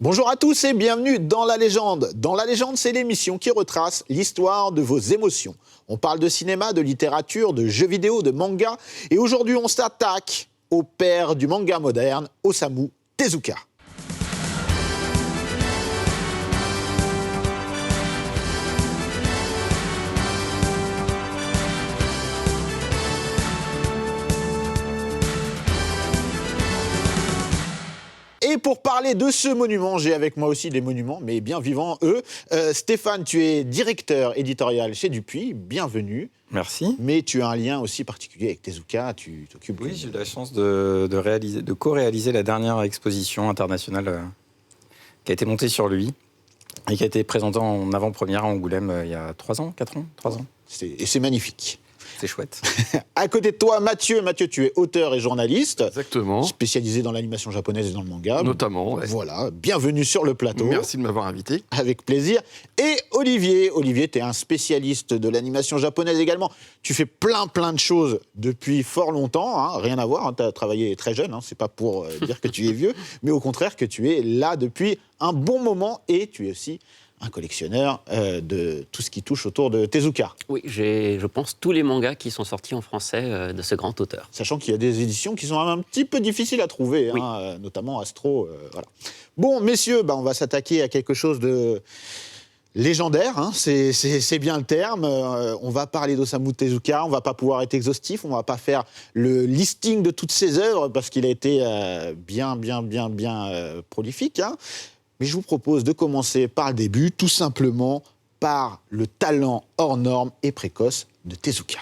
Bonjour à tous et bienvenue dans La Légende. Dans La Légende, c'est l'émission qui retrace l'histoire de vos émotions. On parle de cinéma, de littérature, de jeux vidéo, de manga. Et aujourd'hui, on s'attaque au père du manga moderne, Osamu Tezuka. Et pour parler de ce monument, j'ai avec moi aussi des monuments, mais bien vivants, eux. Stéphane, tu es directeur éditorial chez Dupuis, bienvenue. Merci. Mais tu as un lien aussi particulier avec Tezuka, tu t'occupes... Oui, j'ai eu la chance de co-réaliser la dernière exposition internationale qui a été montée sur lui et qui a été présentée en avant-première à Angoulême il y a 3 ans, 4 ans, 3 ans. Et c'est magnifique. C'est chouette. À côté de toi, Mathieu, tu es auteur et journaliste. Exactement. Spécialisé dans l'animation japonaise et dans le manga. Notamment, ouais. Voilà, bienvenue sur le plateau. Merci de m'avoir invité. Avec plaisir. Et Olivier, tu es un spécialiste de l'animation japonaise également. Tu fais plein de choses depuis fort longtemps, hein, rien à voir, hein, tu as travaillé très jeune, hein, c'est pas pour dire que tu es vieux, mais au contraire que tu es là depuis un bon moment et tu es aussi un collectionneur de tout ce qui touche autour de Tezuka. Oui, j'ai, je pense, tous les mangas qui sont sortis en français de ce grand auteur. Sachant qu'il y a des éditions qui sont un petit peu difficiles à trouver, oui. Hein, notamment Astro. Voilà. Bon, messieurs, on va s'attaquer à quelque chose de légendaire, hein, c'est bien le terme. On va parler d'Osamu Tezuka, on ne va pas pouvoir être exhaustif, on ne va pas faire le listing de toutes ses œuvres parce qu'il a été bien prolifique, hein. Mais je vous propose de commencer par le début, tout simplement par le talent hors norme et précoce de Tezuka.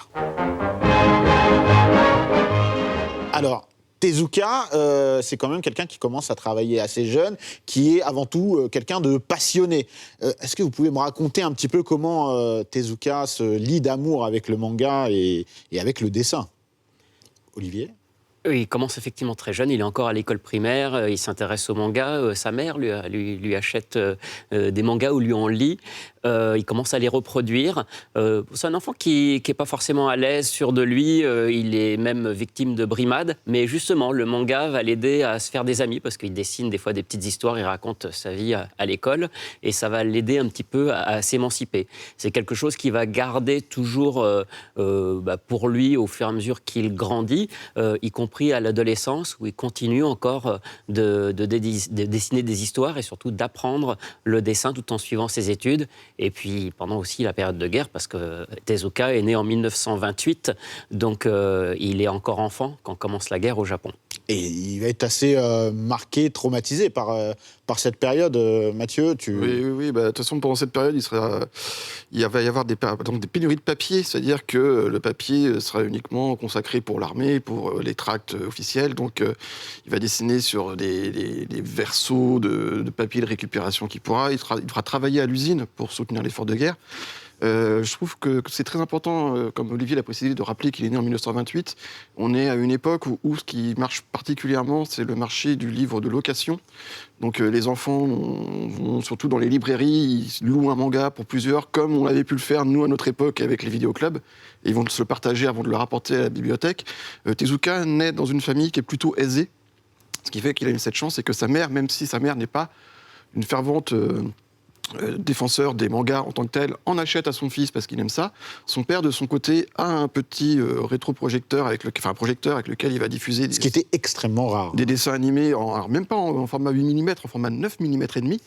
Alors, Tezuka, c'est quand même quelqu'un qui commence à travailler assez jeune, qui est avant tout quelqu'un de passionné. Est-ce que vous pouvez me raconter un petit peu comment Tezuka se lie d'amour avec le manga et avec le dessin ? Olivier ? Il commence effectivement très jeune, il est encore à l'école primaire, il s'intéresse aux mangas, sa mère lui achète des mangas ou lui en lit, il commence à les reproduire. C'est un enfant qui n'est pas forcément à l'aise, sûr de lui, il est même victime de brimades, mais justement le manga va l'aider à se faire des amis parce qu'il dessine des fois des petites histoires, il raconte sa vie à l'école et ça va l'aider un petit peu à s'émanciper. C'est quelque chose qu'il va garder toujours pour lui au fur et à mesure qu'il grandit, y compris à l'adolescence, où il continue encore de dessiner des histoires et surtout d'apprendre le dessin tout en suivant ses études. Et puis pendant aussi la période de guerre, parce que Tezuka est né en 1928, donc il est encore enfant quand commence la guerre au Japon. Et il va être assez marqué, traumatisé par cette période. Mathieu, Oui. De toute façon, pendant cette période, il va y avoir des pénuries de papier, c'est-à-dire que le papier sera uniquement consacré pour l'armée, pour les tracts officiels. Donc, il va dessiner sur des verseaux de papier de récupération qu'il pourra. Il devra travailler à l'usine pour soutenir l'effort de guerre. Je trouve que c'est très important, comme Olivier l'a précisé, de rappeler qu'il est né en 1928. On est à une époque où ce qui marche particulièrement, c'est le marché du livre de location. Donc les enfants vont surtout dans les librairies, ils louent un manga pour plusieurs, comme on avait pu le faire, nous, à notre époque, avec les vidéoclubs. Et ils vont se le partager avant de le rapporter à la bibliothèque. Tezuka naît dans une famille qui est plutôt aisée. Ce qui fait qu'il a eu cette chance, c'est que sa mère, même si sa mère n'est pas une fervente... défenseur des mangas en tant que tel, en achète à son fils parce qu'il aime ça. Son père, de son côté, a un petit rétroprojecteur, un projecteur avec lequel il va diffuser ce qui était extrêmement rare. Des dessins animés, alors même pas en format 8 mm, en format 9 mm et demi.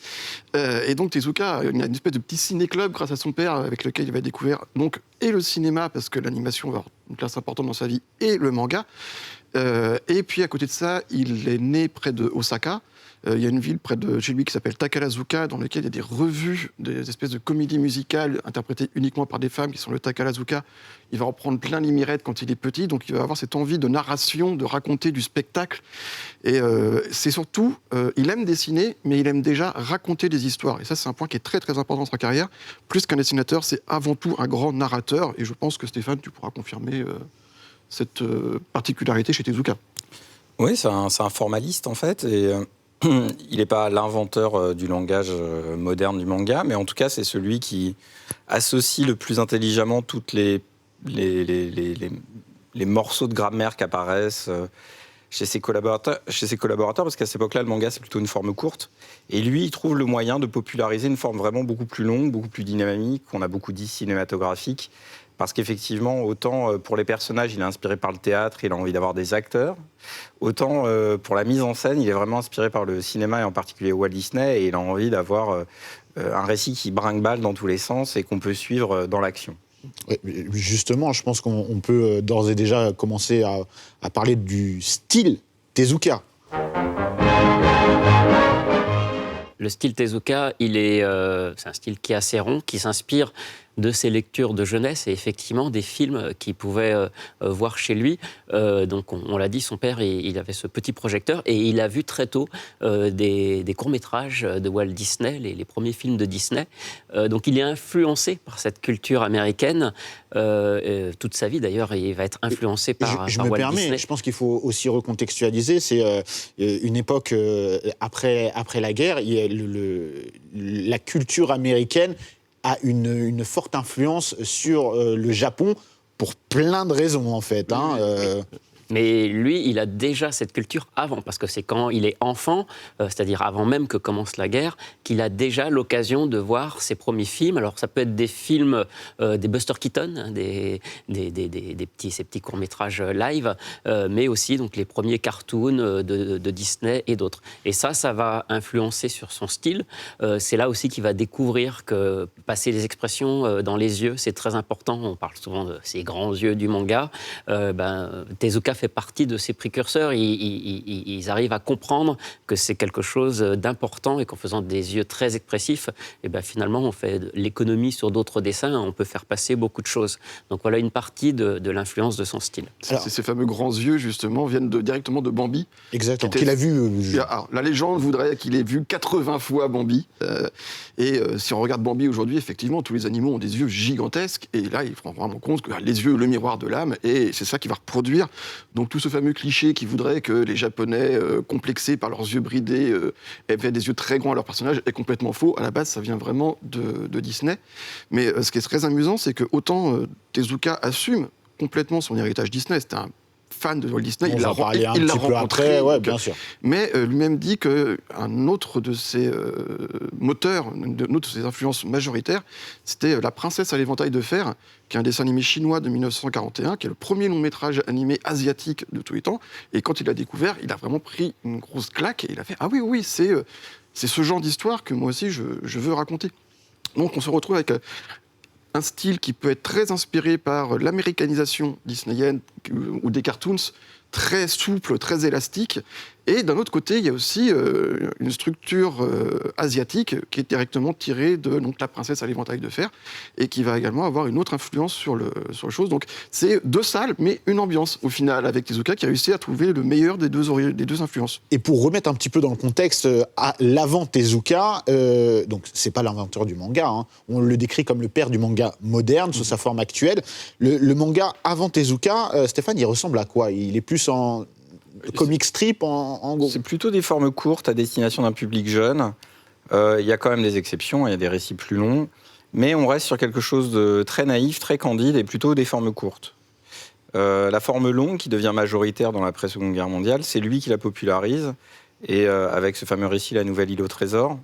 Et donc Tezuka a une espèce de petit ciné-club grâce à son père avec lequel il va découvrir donc, et le cinéma, parce que l'animation va avoir une place importante dans sa vie, et le manga. Et puis à côté de ça, il est né près de Osaka. Il y a une ville près de chez lui qui s'appelle Takarazuka, dans laquelle il y a des revues, des espèces de comédies musicales interprétées uniquement par des femmes qui sont le Takarazuka. Il va en prendre plein les mirettes quand il est petit, donc il va avoir cette envie de narration, de raconter du spectacle. Et c'est surtout, il aime dessiner, mais il aime déjà raconter des histoires. Et ça, c'est un point qui est très très important dans sa carrière. Plus qu'un dessinateur, c'est avant tout un grand narrateur. Et je pense que Stéphane, tu pourras confirmer cette particularité chez Tezuka. Oui, c'est un formaliste en fait, et il n'est pas l'inventeur du langage moderne du manga, mais en tout cas, c'est celui qui associe le plus intelligemment toutes les morceaux de grammaire qui apparaissent chez ses collaborateurs parce qu'à cette époque-là, le manga, c'est plutôt une forme courte. Et lui, il trouve le moyen de populariser une forme vraiment beaucoup plus longue, beaucoup plus dynamique, qu'on a beaucoup dit cinématographique. Parce qu'effectivement, autant pour les personnages, il est inspiré par le théâtre, il a envie d'avoir des acteurs, autant pour la mise en scène, il est vraiment inspiré par le cinéma, et en particulier Walt Disney, et il a envie d'avoir un récit qui brinque-balle dans tous les sens et qu'on peut suivre dans l'action. Ouais, justement, je pense qu'on peut d'ores et déjà commencer à parler du style Tezuka. Le style Tezuka, c'est un style qui est assez rond, qui s'inspire de ses lectures de jeunesse et effectivement des films qu'il pouvait voir chez lui. Donc on l'a dit, son père, il avait ce petit projecteur et il a vu très tôt des courts-métrages de Walt Disney, les premiers films de Disney. Donc il est influencé par cette culture américaine. Toute sa vie d'ailleurs, il va être influencé par Walt Disney. Je pense qu'il faut aussi recontextualiser. C'est une époque après la guerre, la culture américaine a une forte influence sur le Japon pour plein de raisons, en fait. Mais lui, il a déjà cette culture avant, parce que c'est quand il est enfant, c'est-à-dire avant même que commence la guerre, qu'il a déjà l'occasion de voir ses premiers films. Alors ça peut être des films des Buster Keaton, hein, ces petits courts-métrages live, mais aussi donc, les premiers cartoons de Disney et d'autres. Et ça va influencer sur son style. C'est là aussi qu'il va découvrir que passer les expressions dans les yeux, c'est très important. On parle souvent de ces grands yeux du manga. Tezuka fait partie de ces précurseurs. Ils arrivent à comprendre que c'est quelque chose d'important et qu'en faisant des yeux très expressifs, finalement, on fait l'économie sur d'autres dessins. On peut faire passer beaucoup de choses. Donc voilà une partie de l'influence de son style. Ces fameux grands yeux, justement, viennent directement de Bambi. Exactement, qu'il a vu. Alors, la légende voudrait qu'il ait vu 80 fois Bambi. Si on regarde Bambi aujourd'hui, effectivement, tous les animaux ont des yeux gigantesques. Et là, il se rend vraiment compte que les yeux, le miroir de l'âme, et c'est ça qui va reproduire donc tout ce fameux cliché qui voudrait que les Japonais, complexés par leurs yeux bridés, aient des yeux très grands à leur personnage, est complètement faux. À la base, ça vient vraiment de Disney. Mais ce qui est très amusant, c'est que autant Tezuka assume complètement son héritage Disney, c'était un fan de Walt Disney, il l'a rencontré, ouais, bien sûr. Mais lui-même dit qu'un autre de ses moteurs, une autre de ses influences majoritaires, c'était La Princesse à l'éventail de fer, qui est un dessin animé chinois de 1941, qui est le premier long-métrage animé asiatique de tous les temps. Et quand il l'a découvert, il a vraiment pris une grosse claque et il a fait « Ah oui, c'est ce genre d'histoire que moi aussi je veux raconter ». Donc on se retrouve avec un style qui peut être très inspiré par l'américanisation disneyenne ou des cartoons, très souple, très élastique. Et d'un autre côté, il y a aussi une structure asiatique qui est directement tirée de La Princesse à l'éventail de fer et qui va également avoir une autre influence sur le chose. Donc c'est deux salles, mais une ambiance au final avec Tezuka qui a réussi à trouver le meilleur des deux influences. Et pour remettre un petit peu dans le contexte, à l'avant Tezuka, donc c'est pas l'inventeur du manga, hein, on le décrit comme le père du manga moderne sous sa forme actuelle. Le manga avant Tezuka, Stéphane, il ressemble à quoi? Il est plus en comic strip en gros. C'est plutôt des formes courtes à destination d'un public jeune. Il y a quand même des exceptions, il y a des récits plus longs, mais on reste sur quelque chose de très naïf, très candide et plutôt des formes courtes. La forme longue, qui devient majoritaire dans l'après-Seconde Guerre mondiale, c'est lui qui la popularise, et avec ce fameux récit La Nouvelle Île au Trésor.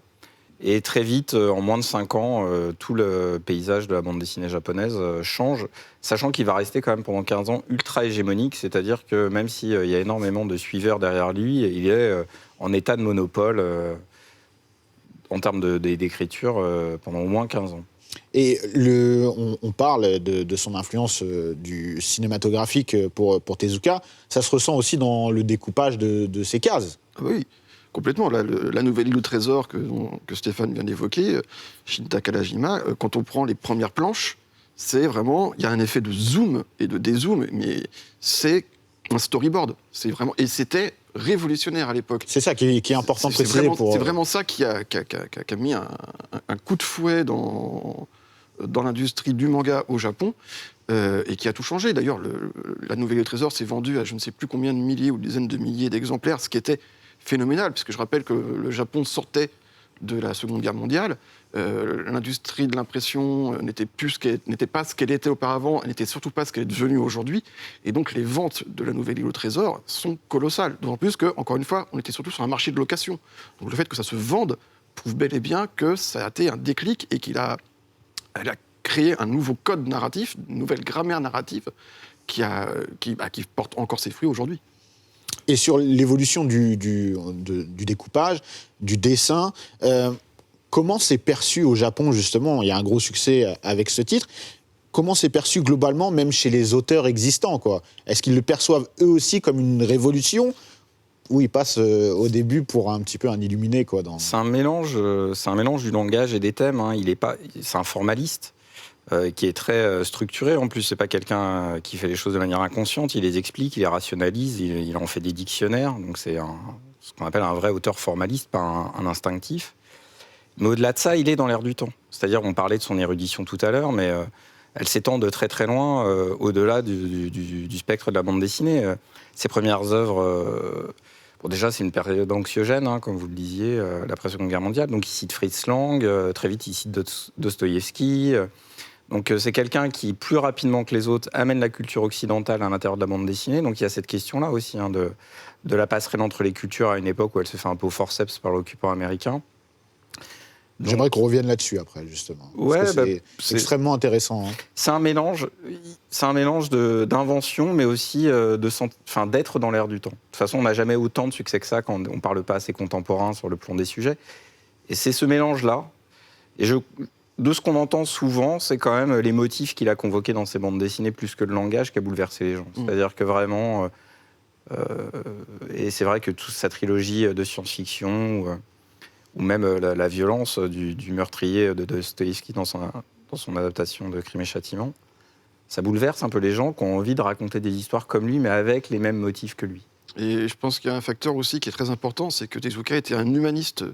Et très vite, en moins de 5 ans, tout le paysage de la bande dessinée japonaise change, sachant qu'il va rester quand même pendant 15 ans ultra hégémonique, c'est-à-dire que même s'il y a énormément de suiveurs derrière lui, il est en état de monopole en termes d'écriture pendant au moins 15 ans. Et on parle de son influence du cinématographique pour Tezuka, ça se ressent aussi dans le découpage de ses cases. Oui. Complètement. La Nouvelle Île au Trésor que Stéphane vient d'évoquer, Shin Takajima, quand on prend les premières planches, c'est vraiment... Il y a un effet de zoom et de dézoom, mais c'est un storyboard. C'est vraiment, et c'était révolutionnaire à l'époque. C'est ça qui est important de préciser. C'est vraiment ça qui a mis un coup de fouet dans l'industrie du manga au Japon. Et qui a tout changé. D'ailleurs, la Nouvelle Île au Trésor s'est vendue à je ne sais plus combien de milliers ou dizaines de milliers d'exemplaires, ce qui était phénoménal, puisque je rappelle que le Japon sortait de la Seconde Guerre mondiale. L'industrie de l'impression n'était pas ce qu'elle était auparavant, elle n'était surtout pas ce qu'elle est devenue aujourd'hui. Et donc les ventes de la Nouvelle Île au Trésor sont colossales. D'autant plus que, encore une fois, on était surtout sur un marché de location. Donc le fait que ça se vende prouve bel et bien que ça a été un déclic et qu'elle a créé un nouveau code narratif, une nouvelle grammaire narrative qui porte encore ses fruits aujourd'hui. Et sur l'évolution du découpage, du dessin, comment c'est perçu au Japon, justement? Il y a un gros succès avec ce titre. Comment c'est perçu globalement, même chez les auteurs existants, quoi? Est-ce qu'ils le perçoivent eux aussi comme une révolution, ou ils passent au début pour un petit peu un illuminé, quoi, C'est un mélange du langage et des thèmes. Hein. C'est un formaliste qui est très structuré. En plus, c'est pas quelqu'un qui fait les choses de manière inconsciente. Il les explique, il les rationalise, il en fait des dictionnaires. Donc c'est ce qu'on appelle un vrai auteur formaliste, pas un instinctif. Mais au-delà de ça, il est dans l'air du temps. C'est-à-dire, on parlait de son érudition tout à l'heure, mais elle s'étend de très très loin, au-delà du spectre de la bande dessinée. Ses premières œuvres... déjà, c'est une période anxiogène, hein, comme vous le disiez, l'après-Seconde Guerre mondiale. Donc, il cite Fritz Lang, très vite, il cite Dostoïevski. Donc, c'est quelqu'un qui, plus rapidement que les autres, amène la culture occidentale à l'intérieur de la bande dessinée. Donc, il y a cette question-là aussi, hein, de la passerelle entre les cultures à une époque où elle se fait un peu au forceps par l'occupant américain. J'aimerais qu'on revienne là-dessus après, justement. Parce que c'est extrêmement intéressant. Hein. C'est un mélange d'invention, mais aussi d'être dans l'air du temps. De toute façon, on n'a jamais autant de succès que ça quand on ne parle pas à ses contemporains sur le plan des sujets. Et c'est ce mélange-là. Et de ce qu'on entend souvent, c'est quand même les motifs qu'il a convoqués dans ses bandes dessinées, plus que le langage qui a bouleversé les gens. C'est-à-dire que vraiment... et c'est vrai que toute sa trilogie de science-fiction... ou même la violence du meurtrier de Dostoïevski dans son adaptation de Crime et Châtiment, ça bouleverse un peu les gens qui ont envie de raconter des histoires comme lui, mais avec les mêmes motifs que lui. Et je pense qu'il y a un facteur aussi qui est très important, c'est que Tezuka était un humaniste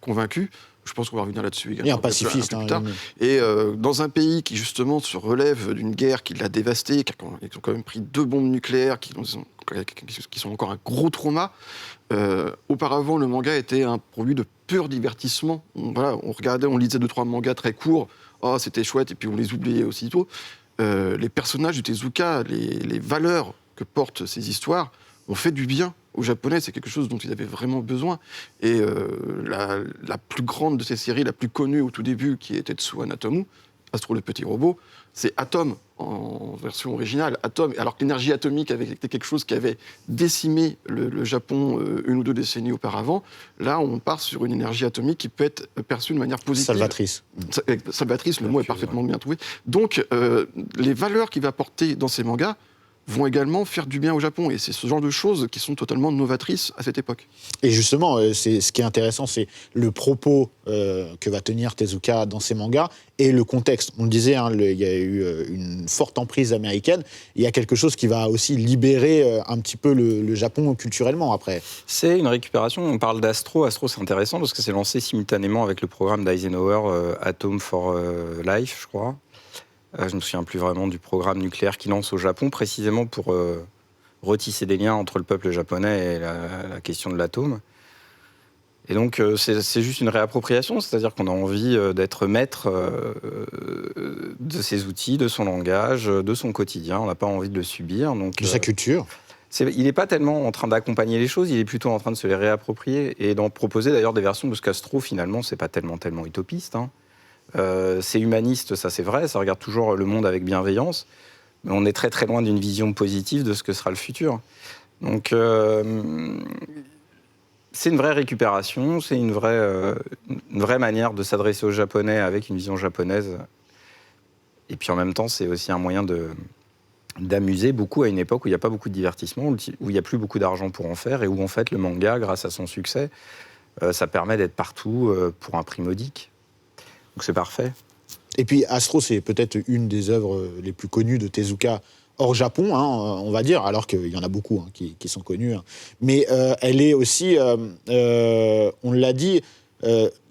convaincu. Je pense qu'on va revenir là-dessus également. Et un pacifiste. Un peu plus tard. Et dans un pays qui, justement, se relève d'une guerre qui l'a dévasté, ils ont quand même pris 2 bombes nucléaires qui sont encore un gros trauma. Auparavant, le manga était un produit de pur divertissement. On regardait, on lisait 2-3 mangas très courts. Oh, c'était chouette, et puis on les oubliait aussitôt. Les personnages de Tezuka, les valeurs que portent ces histoires, ont fait du bien aux Japonais. C'est quelque chose dont ils avaient vraiment besoin. Et la plus grande de ces séries, la plus connue au tout début, qui était Tetsuo Anatomu, Astro le petit robot, c'est Atom en version originale. Atom, alors que l'énergie atomique avait été quelque chose qui avait décimé le Japon 1 ou 2 décennies auparavant. Là, on part sur une énergie atomique qui peut être perçue de manière positive. Salvatrice. Salvatrice, le mot est parfaitement bien trouvé. Donc, les valeurs qu'il va porter dans ces mangas vont également faire du bien au Japon. Et c'est ce genre de choses qui sont totalement novatrices à cette époque. Et justement, ce qui est intéressant, c'est le propos que va tenir Tezuka dans ses mangas et le contexte. On le disait, hein, il y a eu une forte emprise américaine. Il y a quelque chose qui va aussi libérer un petit peu le Japon culturellement après. C'est une récupération. On parle d'Astro. Astro, c'est intéressant parce que c'est lancé simultanément avec le programme d'Eisenhower, Atom for Life, je crois. Je ne me souviens plus vraiment du programme nucléaire qu'il lance au Japon, précisément pour retisser des liens entre le peuple japonais et la question de l'atome. Et donc, c'est juste une réappropriation, c'est-à-dire qu'on a envie d'être maître de ses outils, de son langage, de son quotidien. On n'a pas envie de le subir. Donc, de sa culture. Il n'est pas tellement en train d'accompagner les choses, il est plutôt en train de se les réapproprier et d'en proposer d'ailleurs des versions, parce qu'Astro, finalement, c'est pas tellement utopiste, hein. C'est humaniste, ça c'est vrai, ça regarde toujours le monde avec bienveillance, mais on est très très loin d'une vision positive de ce que sera le futur. Donc c'est une vraie récupération, c'est une vraie manière de s'adresser aux Japonais avec une vision japonaise. Et puis en même temps, c'est aussi un moyen d'amuser beaucoup à une époque où il n'y a pas beaucoup de divertissement, où il n'y a plus beaucoup d'argent pour en faire, et où en fait le manga, grâce à son succès, ça permet d'être partout pour un prix modique. Donc c'est parfait. Et puis Astro, c'est peut-être une des œuvres les plus connues de Tezuka hors Japon, hein, on va dire, alors qu'il y en a beaucoup hein, qui sont connus. Hein. Mais elle est aussi, on l'a dit,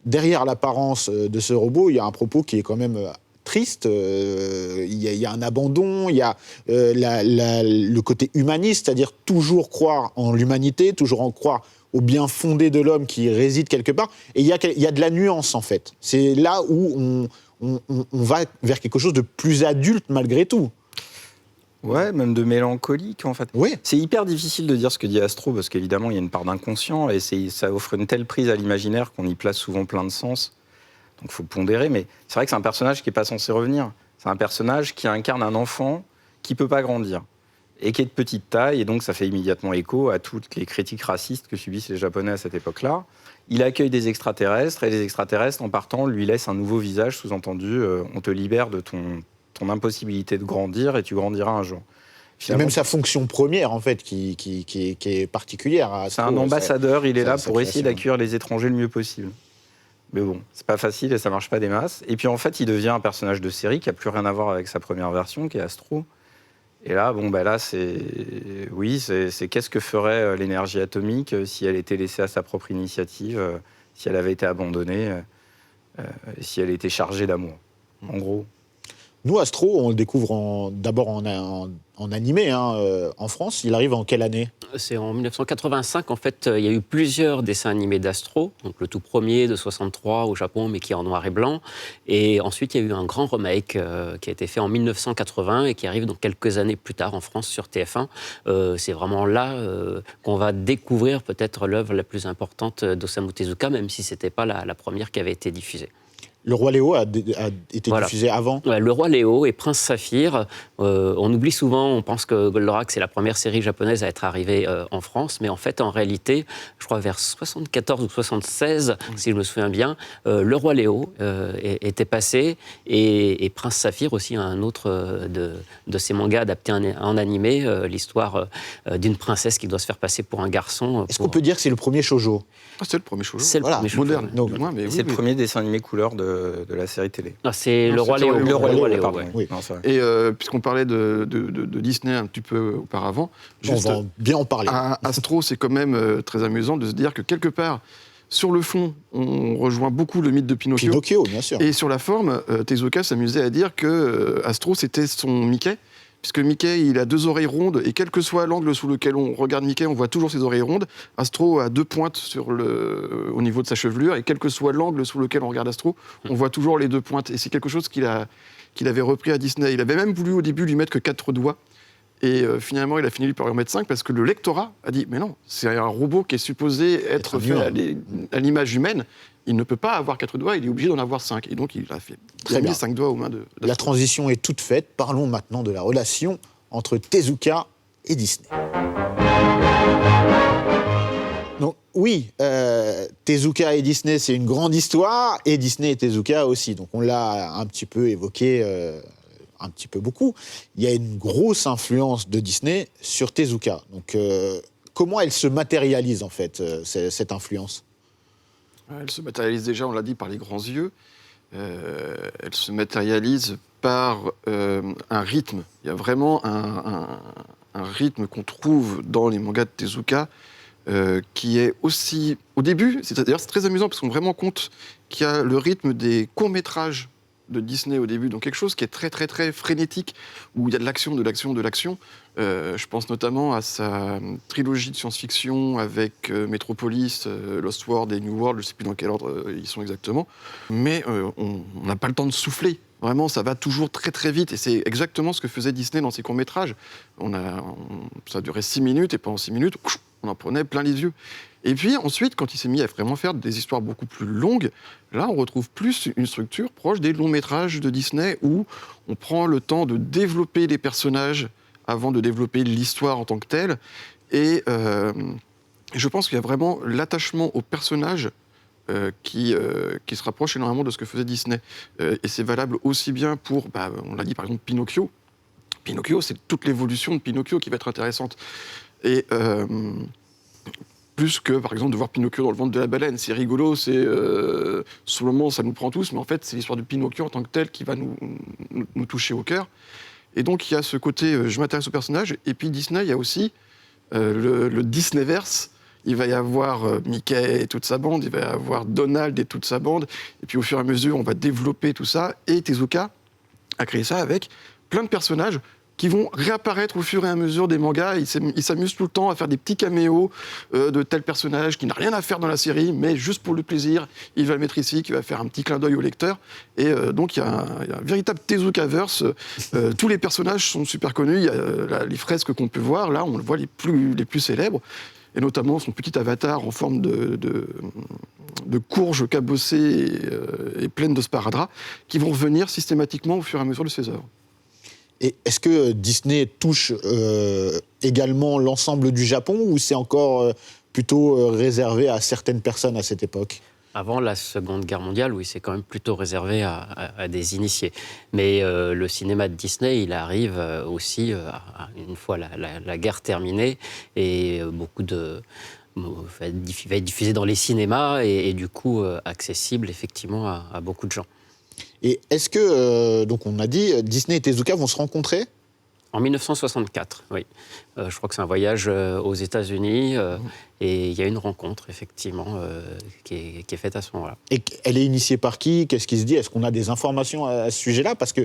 derrière l'apparence de ce robot, il y a un propos qui est quand même triste. Il y a un abandon, il y a le côté humaniste, c'est-à-dire toujours croire en l'humanité, toujours en croire au bien fondé de l'homme qui réside quelque part. Et il y a de la nuance, en fait. C'est là où on va vers quelque chose de plus adulte, malgré tout. Ouais, même de mélancolique, en fait. Oui. C'est hyper difficile de dire ce que dit Astro, parce qu'évidemment, il y a une part d'inconscient, et ça offre une telle prise à l'imaginaire qu'on y place souvent plein de sens. Donc il faut pondérer, mais c'est vrai que c'est un personnage qui n'est pas censé revenir. C'est un personnage qui incarne un enfant qui ne peut pas grandir, et qui est de petite taille, et donc ça fait immédiatement écho à toutes les critiques racistes que subissent les Japonais à cette époque-là. Il accueille des extraterrestres, et les extraterrestres, en partant, lui laissent un nouveau visage, sous-entendu, on te libère de ton impossibilité de grandir, et tu grandiras un jour. C'est même sa fonction première, en fait, qui est particulière. C'est un ambassadeur, il est là pour essayer création. d'accueillir les étrangers le mieux possible. Mais bon, c'est pas facile et ça marche pas des masses. Et puis en fait, il devient un personnage de série qui a plus rien à voir avec sa première version, qui est Astro. Et là, c'est qu'est-ce que ferait l'énergie atomique si elle était laissée à sa propre initiative, si elle avait été abandonnée, si elle était chargée d'amour, en gros. Nous, Astro, on le découvre d'abord en animé, en France. Il arrive en quelle année ? C'est en 1985, en fait, il y a eu plusieurs dessins animés d'Astro. Donc le tout premier de 63 au Japon, mais qui est en noir et blanc. Et ensuite, il y a eu un grand remake qui a été fait en 1980 et qui arrive donc quelques années plus tard en France sur TF1. C'est vraiment là qu'on va découvrir peut-être l'œuvre la plus importante d'Osamu Tezuka, même si ce n'était pas la première qui avait été diffusée. Le Roi Léo a été diffusé avant. Ouais, Le Roi Léo et Prince Saphir. On oublie souvent, on pense que Goldorak, c'est la première série japonaise à être arrivée en France. Mais en fait, en réalité, je crois vers 74 ou 76, si je me souviens bien, Le Roi Léo était passé. Et Prince Saphir aussi, un autre de ces mangas adaptés en animé, l'histoire d'une princesse qui doit se faire passer pour un garçon. Est-ce qu'on peut dire que c'est le premier shoujo ? C'est le premier shoujo. C'est le premier shoujo. Moderne, Donc, du moins, mais C'est le premier dessin animé couleur de la série télé. Ah, c'est Non, Le c'est Roi Léo. Le Roi Léo, pardon. ouais. Oui. Non, c'est vrai. Et puisqu'on parlait de Disney un petit peu auparavant, On va bien en parler. Astro, c'est quand même très amusant de se dire que quelque part, sur le fond, on rejoint beaucoup le mythe de Pinocchio. Pinocchio, bien sûr. Et sur la forme, Tezuka s'amusait à dire que Astro, c'était son Mickey. Puisque Mickey, il a 2 oreilles rondes, et quel que soit l'angle sous lequel on regarde Mickey, on voit toujours ses oreilles rondes. Astro a 2 pointes au niveau de sa chevelure, et quel que soit l'angle sous lequel on regarde Astro, on voit toujours les 2 pointes. Et c'est quelque chose qu'il avait repris à Disney. Il avait même voulu au début lui mettre que 4 doigts. Et finalement, il a fini par en mettre 5 parce que le lectorat a dit « Mais non, c'est un robot qui est supposé être fait à l'image humaine. Il ne peut pas avoir 4 doigts, il est obligé d'en avoir 5. » Et donc, il a mis 5 doigts aux mains de La transition est toute faite. Parlons maintenant de la relation entre Tezuka et Disney. Donc oui, Tezuka et Disney, c'est une grande histoire, et Disney et Tezuka aussi. Donc on l'a un petit peu évoqué, un petit peu beaucoup. Il y a une grosse influence de Disney sur Tezuka. Donc comment elle se matérialise en fait, cette influence ? Elle se matérialise déjà, on l'a dit, par les grands yeux. Elle se matérialise par un rythme. Il y a vraiment un rythme qu'on trouve dans les mangas de Tezuka qui est aussi... Au début, c'est très amusant parce qu'on se rend vraiment compte qu'il y a le rythme des courts-métrages de Disney au début, donc quelque chose qui est très très très frénétique, où il y a de l'action, de l'action, de l'action. Je pense notamment à sa trilogie de science-fiction avec Metropolis, Lost World et New World, je ne sais plus dans quel ordre ils sont exactement, mais on n'a pas le temps de souffler. Vraiment, ça va toujours très très vite, et c'est exactement ce que faisait Disney dans ses courts-métrages. Ça durait 6 minutes, et pendant 6 minutes, on en prenait plein les yeux. Et puis ensuite, quand il s'est mis à vraiment faire des histoires beaucoup plus longues, là, on retrouve plus une structure proche des longs métrages de Disney, où on prend le temps de développer les personnages avant de développer l'histoire en tant que telle. Et je pense qu'il y a vraiment l'attachement aux personnages qui se rapproche énormément de ce que faisait Disney. Et c'est valable aussi bien pour, on l'a dit par exemple, Pinocchio. Pinocchio, c'est toute l'évolution de Pinocchio qui va être intéressante. Et plus que, par exemple, de voir Pinocchio dans le ventre de la baleine. C'est rigolo, sur le moment, ça nous prend tous, mais en fait, c'est l'histoire de Pinocchio en tant que tel qui va nous toucher au cœur. Et donc, il y a ce côté, je m'intéresse au personnage. Et puis, Disney, il y a aussi le Disneyverse. Il va y avoir Mickey et toute sa bande, il va y avoir Donald et toute sa bande. Et puis, au fur et à mesure, on va développer tout ça. Et Tezuka a créé ça avec plein de personnages qui vont réapparaître au fur et à mesure des mangas. Ils s'amusent tout le temps à faire des petits caméos de tel personnage qui n'a rien à faire dans la série, mais juste pour le plaisir, il va le mettre ici, qui va faire un petit clin d'œil au lecteur. Et donc il y a un véritable Tezukaverse. Tous les personnages sont super connus. Il y a les fresques qu'on peut voir, là, on le voit les plus célèbres. Et notamment son petit avatar en forme de courge cabossée et pleine de sparadrap, qui vont revenir systématiquement au fur et à mesure de ses œuvres. Et est-ce que Disney touche également l'ensemble du Japon, ou c'est encore plutôt réservé à certaines personnes à cette époque ? Avant la Seconde Guerre mondiale, oui, c'est quand même plutôt réservé à des initiés. Mais le cinéma de Disney, il arrive aussi, une fois la guerre terminée, et va être diffusé dans les cinémas et du coup accessible effectivement à beaucoup de gens. Et est-ce que, donc on a dit, Disney et Tezuka vont se rencontrer ? En 1964, oui. Je crois que c'est un voyage aux États-Unis et il y a une rencontre, effectivement, qui est faite à ce moment-là. Et elle est initiée par qui ? Qu'est-ce qui se dit ? Est-ce qu'on a des informations à ce sujet-là ? Parce que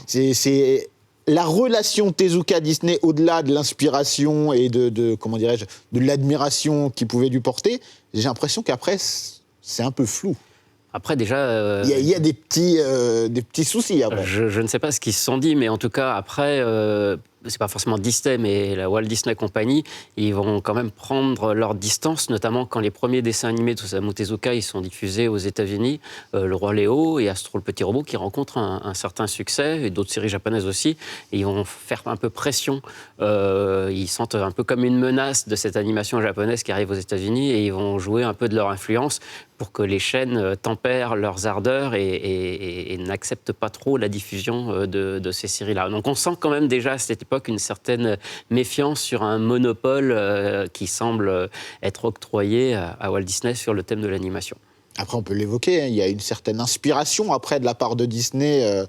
c'est la relation Tezuka-Disney, au-delà de l'inspiration et comment dirais-je, de l'admiration qu'il pouvait lui porter, j'ai l'impression qu'après, c'est un peu flou. Après, déjà... Il y a des petits soucis après. Je ne sais pas ce qu'ils se sont dit, mais en tout cas, après, c'est pas forcément Disney, mais la Walt Disney Company, ils vont quand même prendre leur distance, notamment quand les premiers dessins animés d'Osamu Tezuka, ils sont diffusés aux États-Unis, Le Roi Léo et Astro le Petit Robot, qui rencontrent un certain succès, et d'autres séries japonaises aussi, et ils vont faire un peu pression. Ils sentent un peu comme une menace de cette animation japonaise qui arrive aux États-Unis, et ils vont jouer un peu de leur influence pour que les chaînes tempèrent leurs ardeurs et n'acceptent pas trop la diffusion de ces séries-là. Donc on sent quand même déjà à cette époque une certaine méfiance sur un monopole qui semble être octroyé à Walt Disney sur le thème de l'animation. Après, on peut l'évoquer, hein, il y a une certaine inspiration après de la part de Disney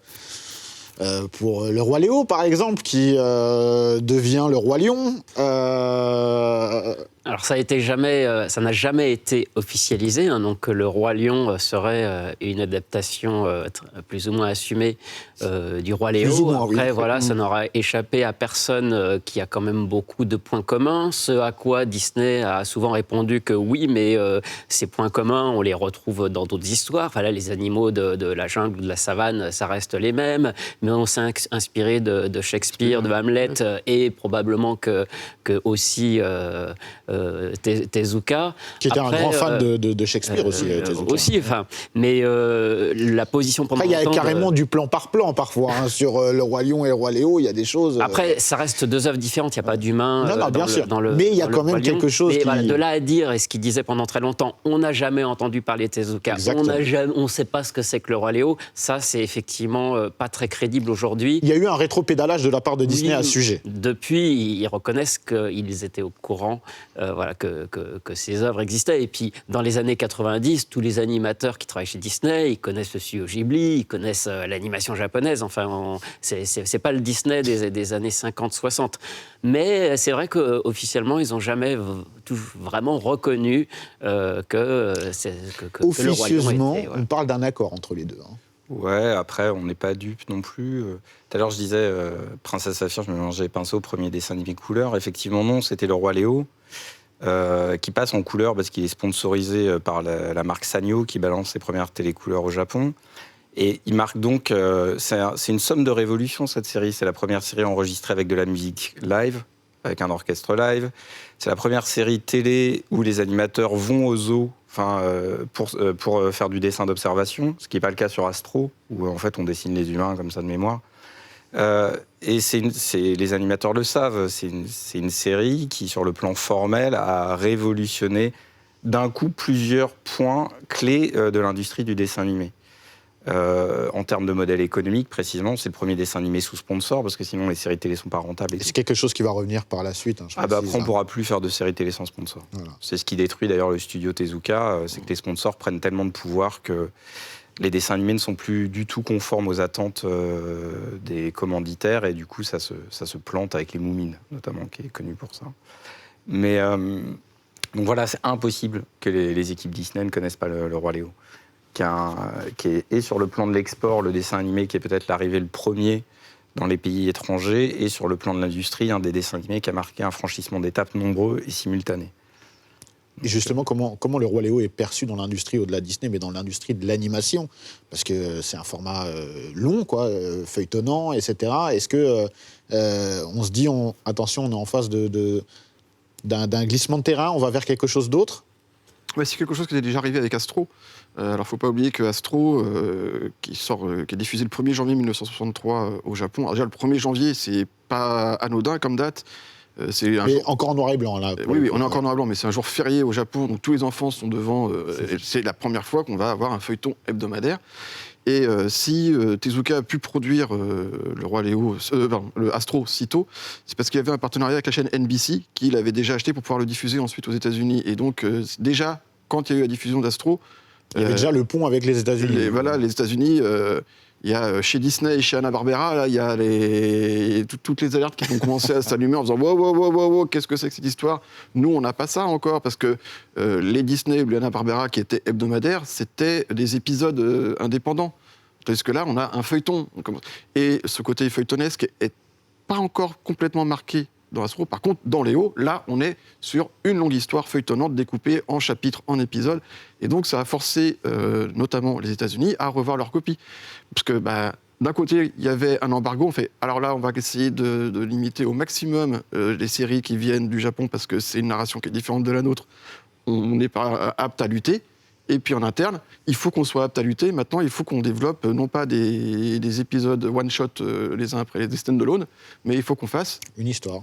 pour Le Roi Léo, par exemple, qui devient Le Roi Lion. Alors ça n'a jamais été officialisé, hein, donc Le Roi Lion serait une adaptation plus ou moins assumée du Roi Léo. Plus ou moins, après, oui. voilà, ça n'aura échappé à personne qui a quand même beaucoup de points communs, ce à quoi Disney a souvent répondu que oui, mais ces points communs, on les retrouve dans d'autres histoires. Enfin là, les animaux de la jungle ou de la savane, ça reste les mêmes, mais on s'est inspiré de Shakespeare, de Hamlet, et probablement que aussi Tezuka. Qui était un grand fan de Shakespeare aussi, Tezuka. Aussi, enfin, mais la position Après, il y a carrément du plan par plan parfois, hein, sur Le Roi Lion et Le Roi Léo, il y a des choses... Après, ça reste deux œuvres différentes, il n'y a pas d'humain dans le mais il y a quand même quelque chose mais qui... voilà, de là à dire, et ce qu'il disait pendant très longtemps, on n'a jamais entendu parler de Tezuka, on ne sait pas ce que c'est que Le Roi Léo, ça c'est effectivement pas très crédible aujourd'hui. Il y a eu un rétropédalage de la part de Disney à ce sujet. Depuis, ils reconnaissent qu'ils étaient au courant voilà, que ces œuvres existaient. Et puis, dans les années 90, tous les animateurs qui travaillent chez Disney, ils connaissent le studio Ghibli, ils connaissent l'animation japonaise. Enfin, c'est pas le Disney des années 50-60. Mais c'est vrai qu'officiellement, ils n'ont jamais vraiment reconnu que Officieusement, le Roi Lion était, on parle d'un accord entre les deux. Hein. Ouais, après, on n'est pas dupe non plus. Tout à l'heure, je disais, Princesse Saphir, je me mélangeais les pinceaux, premier dessin animé couleur. Effectivement, non, c'était Le Roi Léo, qui passe en couleur parce qu'il est sponsorisé par la marque Sanyo, qui balance ses premières télécouleurs au Japon. Et il marque donc... c'est une somme de révolution, cette série. C'est la première série enregistrée avec de la musique live, avec un orchestre live. C'est la première série télé où les animateurs vont au zoo pour faire du dessin d'observation, ce qui n'est pas le cas sur Astro, où en fait on dessine les humains comme ça de mémoire. Et les animateurs le savent, c'est une série qui, sur le plan formel, a révolutionné d'un coup plusieurs points clés de l'industrie du dessin animé. En termes de modèle économique, précisément, c'est le premier dessin animé sous sponsor, parce que sinon les séries télé ne sont pas rentables. C'est quelque chose qui va revenir par la suite. Hein, après, on ne pourra plus faire de séries télé sans sponsor. Voilà. C'est ce qui détruit d'ailleurs le studio Tezuka, c'est que les sponsors prennent tellement de pouvoir que les dessins animés ne sont plus du tout conformes aux attentes des commanditaires, et du coup ça se plante avec les Moumines, notamment, qui est connu pour ça. Mais donc voilà, c'est impossible que les équipes Disney ne connaissent pas le Roi Léo. Qui est sur le plan de l'export, le dessin animé qui est peut-être l'arrivée le premier dans les pays étrangers et sur le plan de l'industrie, un des dessins animés qui a marqué un franchissement d'étapes nombreux et simultanés. Et justement, comment le Roi Léo est perçu dans l'industrie, au-delà de Disney, mais dans l'industrie de l'animation? Parce que c'est un format long, quoi, feuilletonnant, etc. Est-ce que on se dit, attention, on est en face d'un glissement de terrain, on va vers quelque chose d'autre? Ouais, c'est quelque chose qui est déjà arrivé avec Astro. Alors, il ne faut pas oublier que Astro, qui est diffusé le 1er janvier 1963 au Japon. Alors, déjà, le 1er janvier, c'est pas anodin comme date. Mais encore en noir et blanc, là. Oui, on est encore en noir et blanc, mais c'est un jour férié au Japon, donc tous les enfants sont devant. C'est la première fois qu'on va avoir un feuilleton hebdomadaire. Et si Tezuka a pu produire le Roi Léo, le Astro si tôt, c'est parce qu'il y avait un partenariat avec la chaîne NBC qu'il avait déjà acheté pour pouvoir le diffuser ensuite aux États-Unis. Et donc, déjà, quand il y a eu la diffusion d'Astro, il y avait déjà le pont avec les États-Unis. Voilà, les États-Unis. Il y a chez Disney et chez Hanna-Barbera, là, il y a toutes les alertes qui vont commencer à s'allumer en disant wow, qu'est-ce que c'est que cette histoire? Nous, on n'a pas ça encore, parce que les Disney ou les Hanna-Barbera qui étaient hebdomadaires, c'était des épisodes indépendants. Parce que là, on a un feuilleton. Et ce côté feuilletonesque est pas encore complètement marqué dans Astro. Par contre, dans Léo, là, on est sur une longue histoire feuilletonnante découpée en chapitres, en épisodes. Et donc, ça a forcé notamment les États-Unis à revoir leur copie. Parce que, d'un côté, il y avait un embargo. On fait, alors là, on va essayer de limiter au maximum les séries qui viennent du Japon parce que c'est une narration qui est différente de la nôtre. On n'est pas apte à lutter. Et puis en interne, il faut qu'on soit apte à lutter. Maintenant, il faut qu'on développe non pas des épisodes one-shot les uns après les stand-alone, mais il faut qu'on fasse une histoire.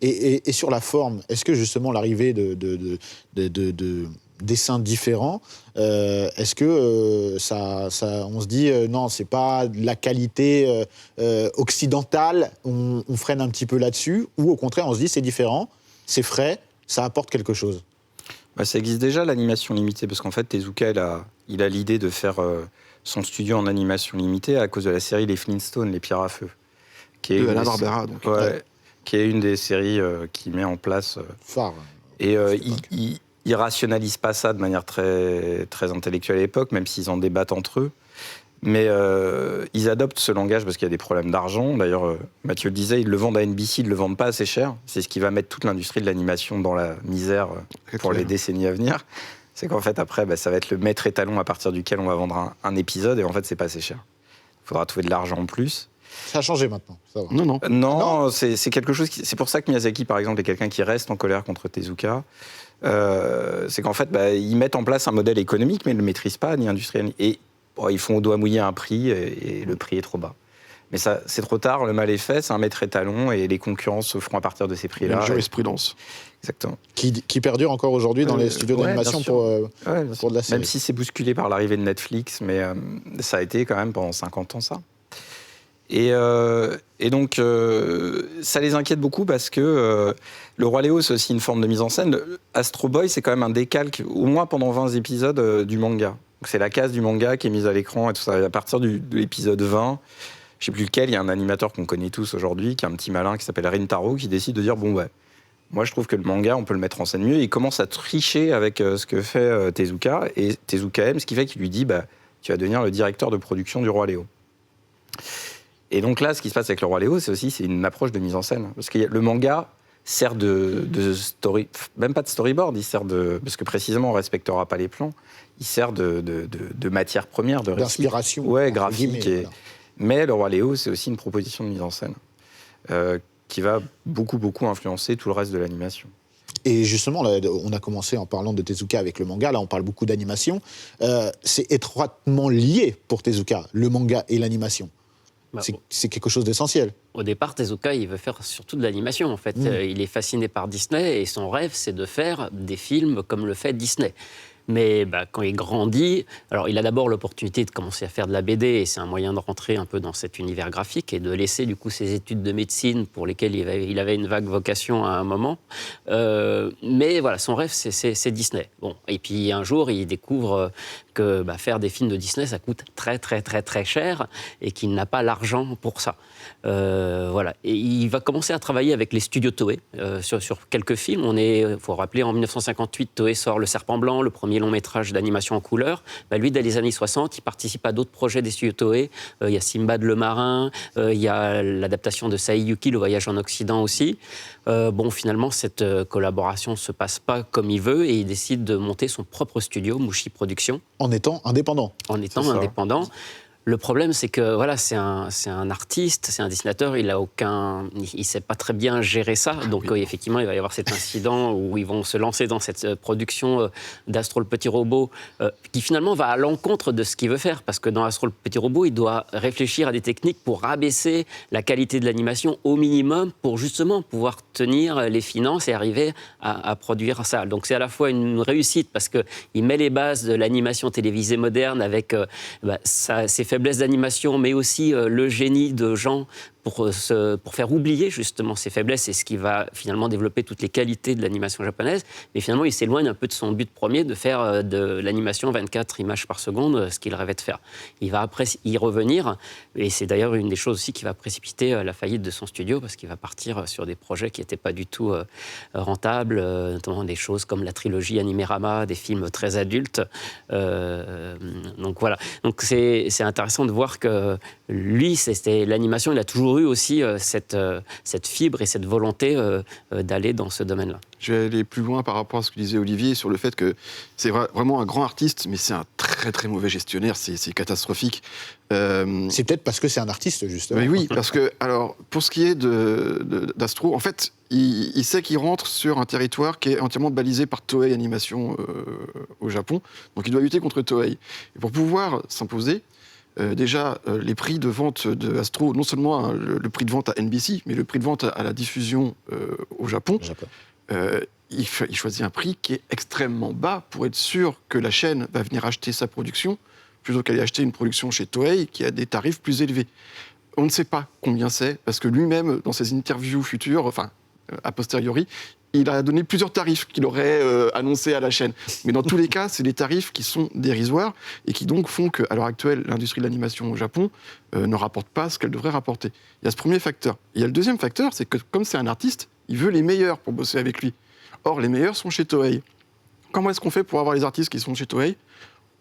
Et sur la forme, est-ce que justement l'arrivée de dessins différents, est-ce que on se dit non, c'est pas de la qualité occidentale, on freine un petit peu là-dessus, ou au contraire, on se dit c'est différent, c'est frais, ça apporte quelque chose? Ça existe déjà, l'animation limitée, parce qu'en fait, Tezuka, il a l'idée de faire son studio en animation limitée à cause de la série Les Flintstones, Les Pierres à Feu. Qui est de Hanna-Barbera, donc. Qui est une des séries qui met en place... phare. Et ils rationalisent pas ça de manière très, très intellectuelle à l'époque, même s'ils en débattent entre eux. Mais ils adoptent ce langage parce qu'il y a des problèmes d'argent. D'ailleurs, Mathieu le disait, ils le vendent à NBC, ils ne le vendent pas assez cher. C'est ce qui va mettre toute l'industrie de l'animation dans la misère pour les décennies à venir. C'est qu'en fait, après, ça va être le maître étalon à partir duquel on va vendre un épisode. Et en fait, c'est pas assez cher. Il faudra trouver de l'argent en plus. Ça a changé maintenant, ça va. Non, c'est quelque chose c'est pour ça que Miyazaki, par exemple, est quelqu'un qui reste en colère contre Tezuka. C'est qu'en fait, ils mettent en place un modèle économique, mais ils ne le maîtrisent pas, ni industriel. Et ils font au doigt mouillé un prix, et le prix est trop bas. Mais ça, c'est trop tard, le mal est fait, c'est un maître étalon, et les concurrents se feront à partir de ces prix-là. Une jurisprudence. Exactement. Qui perdure encore aujourd'hui dans les studios d'animation pour de la série. Même si c'est bousculé par l'arrivée de Netflix, mais ça a été quand même pendant 50 ans, ça. Et donc, ça les inquiète beaucoup parce que le Roi Léo, c'est aussi une forme de mise en scène. Astro Boy, c'est quand même un décalque, au moins pendant 20 épisodes, du manga. Donc, c'est la case du manga qui est mise à l'écran et tout ça. Et à partir de l'épisode 20, je ne sais plus lequel, il y a un animateur qu'on connaît tous aujourd'hui, qui est un petit malin qui s'appelle Rintaro, qui décide de dire bon, moi je trouve que le manga, on peut le mettre en scène mieux. Et il commence à tricher avec ce que fait Tezuka. Et Tezuka aime, ce qui fait qu'il lui dit tu vas devenir le directeur de production du Roi Léo. Et donc là, ce qui se passe avec le Roi Léo, c'est une approche de mise en scène. Parce que le manga sert de story, même pas de storyboard, il sert parce que précisément on ne respectera pas les plans, il sert de matière première, de récit. D'inspiration. Ouais, graphique. Voilà. Mais le Roi Léo, c'est aussi une proposition de mise en scène qui va beaucoup, beaucoup influencer tout le reste de l'animation. Et justement, là, on a commencé en parlant de Tezuka avec le manga, là on parle beaucoup d'animation. C'est étroitement lié pour Tezuka, le manga et l'animation. C'est quelque chose d'essentiel. Au départ, Tezuka, il veut faire surtout de l'animation, en fait. Il est fasciné par Disney et son rêve, c'est de faire des films comme le fait Disney. Mais quand il grandit, alors il a d'abord l'opportunité de commencer à faire de la BD et c'est un moyen de rentrer un peu dans cet univers graphique et de laisser du coup ses études de médecine pour lesquelles il avait une vague vocation à un moment. Mais voilà, son rêve c'est Disney. Bon, et puis un jour il découvre que faire des films de Disney ça coûte très très très très cher et qu'il n'a pas l'argent pour ça. Voilà, et il va commencer à travailler avec les studios Toei sur quelques films. Il faut rappeler en 1958 Toei sort Le Serpent Blanc, le premier premiers longs métrages d'animation en couleur. Lui, dès les années 60, il participe à d'autres projets des studios Toei. Il y a Simbad le marin, il y a l'adaptation de Saiyuki, Le voyage en Occident aussi. Finalement, cette collaboration ne se passe pas comme il veut et il décide de monter son propre studio, Mushi Productions. En étant indépendant. Le problème, c'est que c'est un artiste, c'est un dessinateur, il sait pas très bien gérer ça. Donc effectivement, il va y avoir cet incident où ils vont se lancer dans cette production d'Astro le petit robot, qui finalement va à l'encontre de ce qu'il veut faire, parce que dans Astro le petit robot, il doit réfléchir à des techniques pour rabaisser la qualité de l'animation au minimum, pour justement pouvoir tenir les finances et arriver à produire ça. Donc c'est à la fois une réussite parce que il met les bases de l'animation télévisée moderne avec ses faiblesses d'animation, mais aussi le génie de Jean pour faire oublier justement ses faiblesses et ce qui va finalement développer toutes les qualités de l'animation japonaise. Mais finalement, il s'éloigne un peu de son but premier de faire de l'animation 24 images par seconde, ce qu'il rêvait de faire. Il va après y revenir, et c'est d'ailleurs une des choses aussi qui va précipiter la faillite de son studio, parce qu'il va partir sur des projets qui n'étaient pas du tout rentables, notamment des choses comme la trilogie Animérama, des films très adultes. Donc voilà. Donc c'est intéressant de voir que lui, c'était l'animation, il a toujours eu aussi cette fibre et cette volonté d'aller dans ce domaine-là. Je vais aller plus loin par rapport à ce que disait Olivier sur le fait que c'est vraiment un grand artiste, mais c'est un très très mauvais gestionnaire, c'est catastrophique. C'est peut-être parce que c'est un artiste, justement. Mais oui, parce que, alors, pour ce qui est d'Astro, en fait, il sait qu'il rentre sur un territoire qui est entièrement balisé par Toei Animation au Japon, donc il doit lutter contre Toei. Et pour pouvoir s'imposer, les prix de vente de Astro, non seulement le prix de vente à NBC, mais le prix de vente à la diffusion au Japon, il choisit un prix qui est extrêmement bas pour être sûr que la chaîne va venir acheter sa production, plutôt qu'aller acheter une production chez Toei qui a des tarifs plus élevés. On ne sait pas combien c'est, parce que lui-même, dans ses interviews futures, a posteriori, il a donné plusieurs tarifs qu'il aurait annoncés à la chaîne. Mais dans tous les cas, c'est des tarifs qui sont dérisoires et qui donc font qu'à l'heure actuelle, l'industrie de l'animation au Japon ne rapporte pas ce qu'elle devrait rapporter. Il y a ce premier facteur. Il y a le deuxième facteur, c'est que comme c'est un artiste, il veut les meilleurs pour bosser avec lui. Or, les meilleurs sont chez Toei. Comment est-ce qu'on fait pour avoir les artistes qui sont chez Toei ?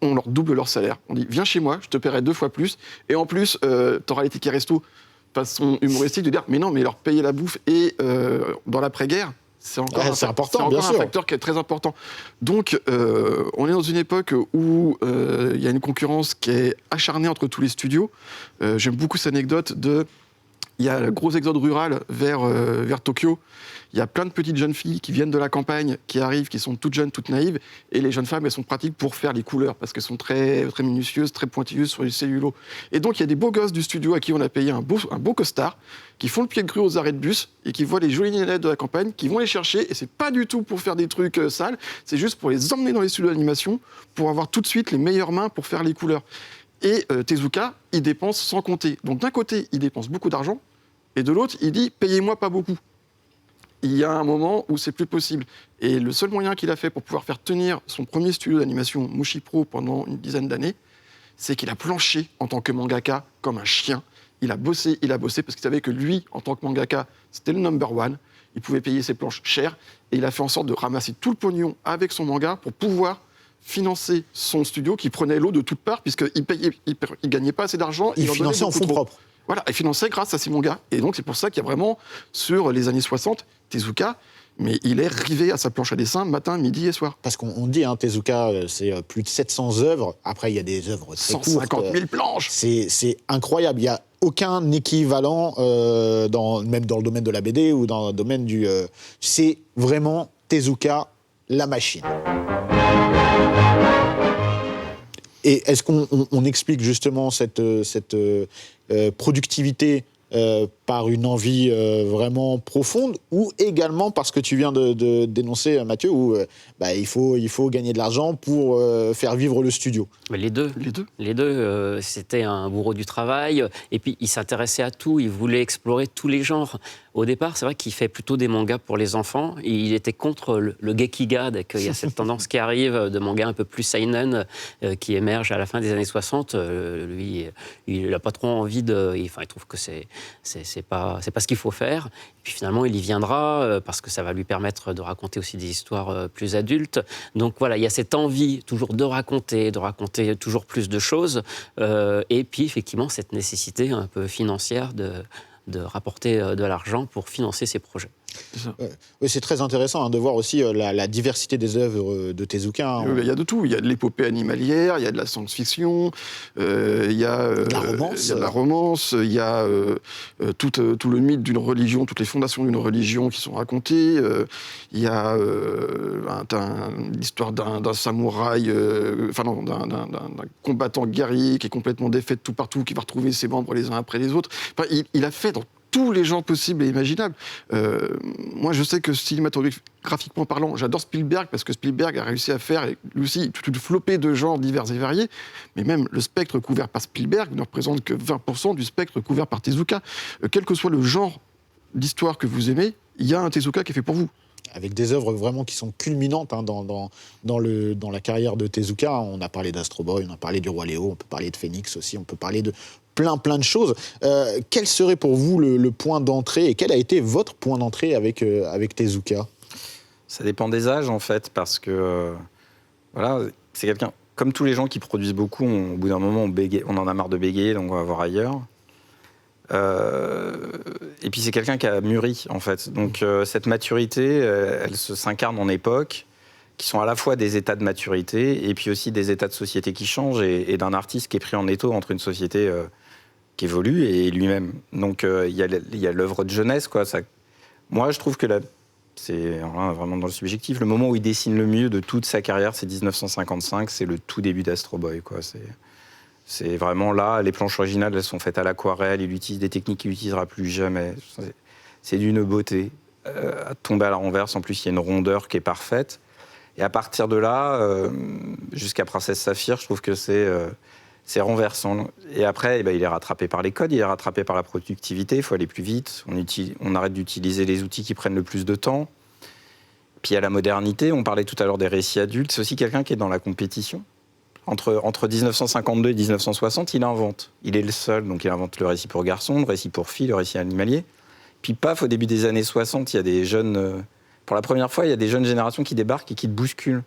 On leur double leur salaire. On dit, viens chez moi, je te paierai 2 fois plus. Et en plus, t'auras les tickets resto. Façon humoristique de dire, mais non, mais leur payer la bouffe et dans l'après-guerre, c'est encore un facteur qui est très important. Donc, on est dans une époque où il y a une concurrence qui est acharnée entre tous les studios. J'aime beaucoup cette anecdote il y a le gros exode rural vers Tokyo. Il y a plein de petites jeunes filles qui viennent de la campagne, qui arrivent, qui sont toutes jeunes, toutes naïves. Et les jeunes femmes, elles sont pratiques pour faire les couleurs, parce qu'elles sont très, très minutieuses, très pointilleuses sur les cellulos. Et donc, il y a des beaux gosses du studio à qui on a payé un beau costard, qui font le pied de grue aux arrêts de bus, et qui voient les jolies nénettes de la campagne, qui vont les chercher. Et c'est pas du tout pour faire des trucs sales, c'est juste pour les emmener dans les studios d'animation, pour avoir tout de suite les meilleures mains pour faire les couleurs. Et Tezuka, il dépense sans compter. Donc d'un côté, il dépense beaucoup d'argent, et de l'autre, il dit « payez-moi pas beaucoup ». Il y a un moment où c'est plus possible. Et le seul moyen qu'il a fait pour pouvoir faire tenir son premier studio d'animation, Mushi Pro, pendant une dizaine d'années, c'est qu'il a planché en tant que mangaka comme un chien. Il a bossé parce qu'il savait que lui, en tant que mangaka, c'était le number one. Il pouvait payer ses planches chères. Et il a fait en sorte de ramasser tout le pognon avec son manga pour pouvoir financer son studio qui prenait l'eau de toutes parts, puisqu'il ne gagnait pas assez d'argent. Il finançait en fonds propres. Voilà, il finançait grâce à ses mangas. Et donc, c'est pour ça qu'il y a vraiment, sur les années 60, Tezuka, mais il est rivé à sa planche à dessin matin, midi et soir. Parce qu'on dit, Tezuka, c'est plus de 700 œuvres. Après, il y a des œuvres très 150 courtes. 000 planches. C'est incroyable. Il n'y a aucun équivalent, même dans le domaine de la BD ou dans le domaine du... c'est vraiment Tezuka, la machine. Et est-ce qu'on explique justement cette productivité par une envie vraiment profonde, ou également parce que tu viens de dénoncer, Mathieu, où il faut gagner de l'argent pour faire vivre le studio? Les deux. C'était un bourreau du travail, et puis il s'intéressait à tout, il voulait explorer tous les genres. Au départ, c'est vrai qu'il fait plutôt des mangas pour les enfants. Il était contre le Gekiga, dès qu'il y a cette tendance qui arrive de mangas un peu plus seinen qui émerge à la fin des années 60. Lui, il n'a pas trop envie de... il trouve que c'est pas ce qu'il faut faire. Et puis finalement, il y viendra parce que ça va lui permettre de raconter aussi des histoires plus adultes. Donc voilà, il y a cette envie toujours de raconter toujours plus de choses. Et puis effectivement, cette nécessité un peu financière de rapporter de l'argent pour financer ces projets. Oui, c'est très intéressant de voir aussi la diversité des œuvres de Tezuka. Il y a de tout. Il y a de l'épopée animalière, il y a de la science-fiction, il y a de la romance, il y a tout le mythe d'une religion, toutes les fondations d'une religion qui sont racontées. Il y a l'histoire d'un samouraï, d'un combattant guerrier qui est complètement défait de tout partout, qui va retrouver ses membres les uns après les autres. Il a fait dans tous les genres possibles et imaginables. Moi, je sais que cinématographiquement parlant, j'adore Spielberg parce que Spielberg a réussi à faire, lui aussi, toute une flopée de genres divers et variés. Mais même le spectre couvert par Spielberg ne représente que 20% du spectre couvert par Tezuka. Quel que soit le genre d'histoire que vous aimez, il y a un Tezuka qui est fait pour vous. Avec des œuvres vraiment qui sont culminantes dans la carrière de Tezuka. On a parlé d'Astro Boy, on a parlé du Roi Léo, on peut parler de Phoenix aussi, on peut parler de plein de choses. Quel serait pour vous le point d'entrée et quel a été votre point d'entrée avec Tezuka ? Ça dépend des âges en fait, parce que c'est quelqu'un, comme tous les gens qui produisent beaucoup, au bout d'un moment on en a marre de bégayer, donc on va voir ailleurs. Et puis c'est quelqu'un qui a mûri en fait. Donc cette maturité, elle s'incarne en époques qui sont à la fois des états de maturité et puis aussi des états de société qui changent et d'un artiste qui est pris en étau entre une société qui évolue et lui-même. Donc il y a l'œuvre de jeunesse quoi. Moi je trouve que c'est vraiment dans le subjectif. Le moment où il dessine le mieux de toute sa carrière, c'est 1955, c'est le tout début d'Astro Boy quoi. C'est vraiment là, les planches originales, elles sont faites à l'aquarelle, il utilise des techniques qu'il n'utilisera plus jamais. C'est d'une beauté. À tomber à la renverse, en plus, il y a une rondeur qui est parfaite. Et à partir de là, jusqu'à Princesse Saphir, je trouve que c'est renversant. Et après, il est rattrapé par les codes, il est rattrapé par la productivité, il faut aller plus vite. On arrête d'utiliser les outils qui prennent le plus de temps. Puis il y a la modernité, on parlait tout à l'heure des récits adultes, c'est aussi quelqu'un qui est dans la compétition. Entre 1952 et 1960, il invente. Il est le seul, donc il invente le récit pour garçons, le récit pour filles, le récit animalier. Puis paf, au début des années 60, il y a des jeunes... pour la première fois, il y a des jeunes générations qui débarquent et qui le bousculent.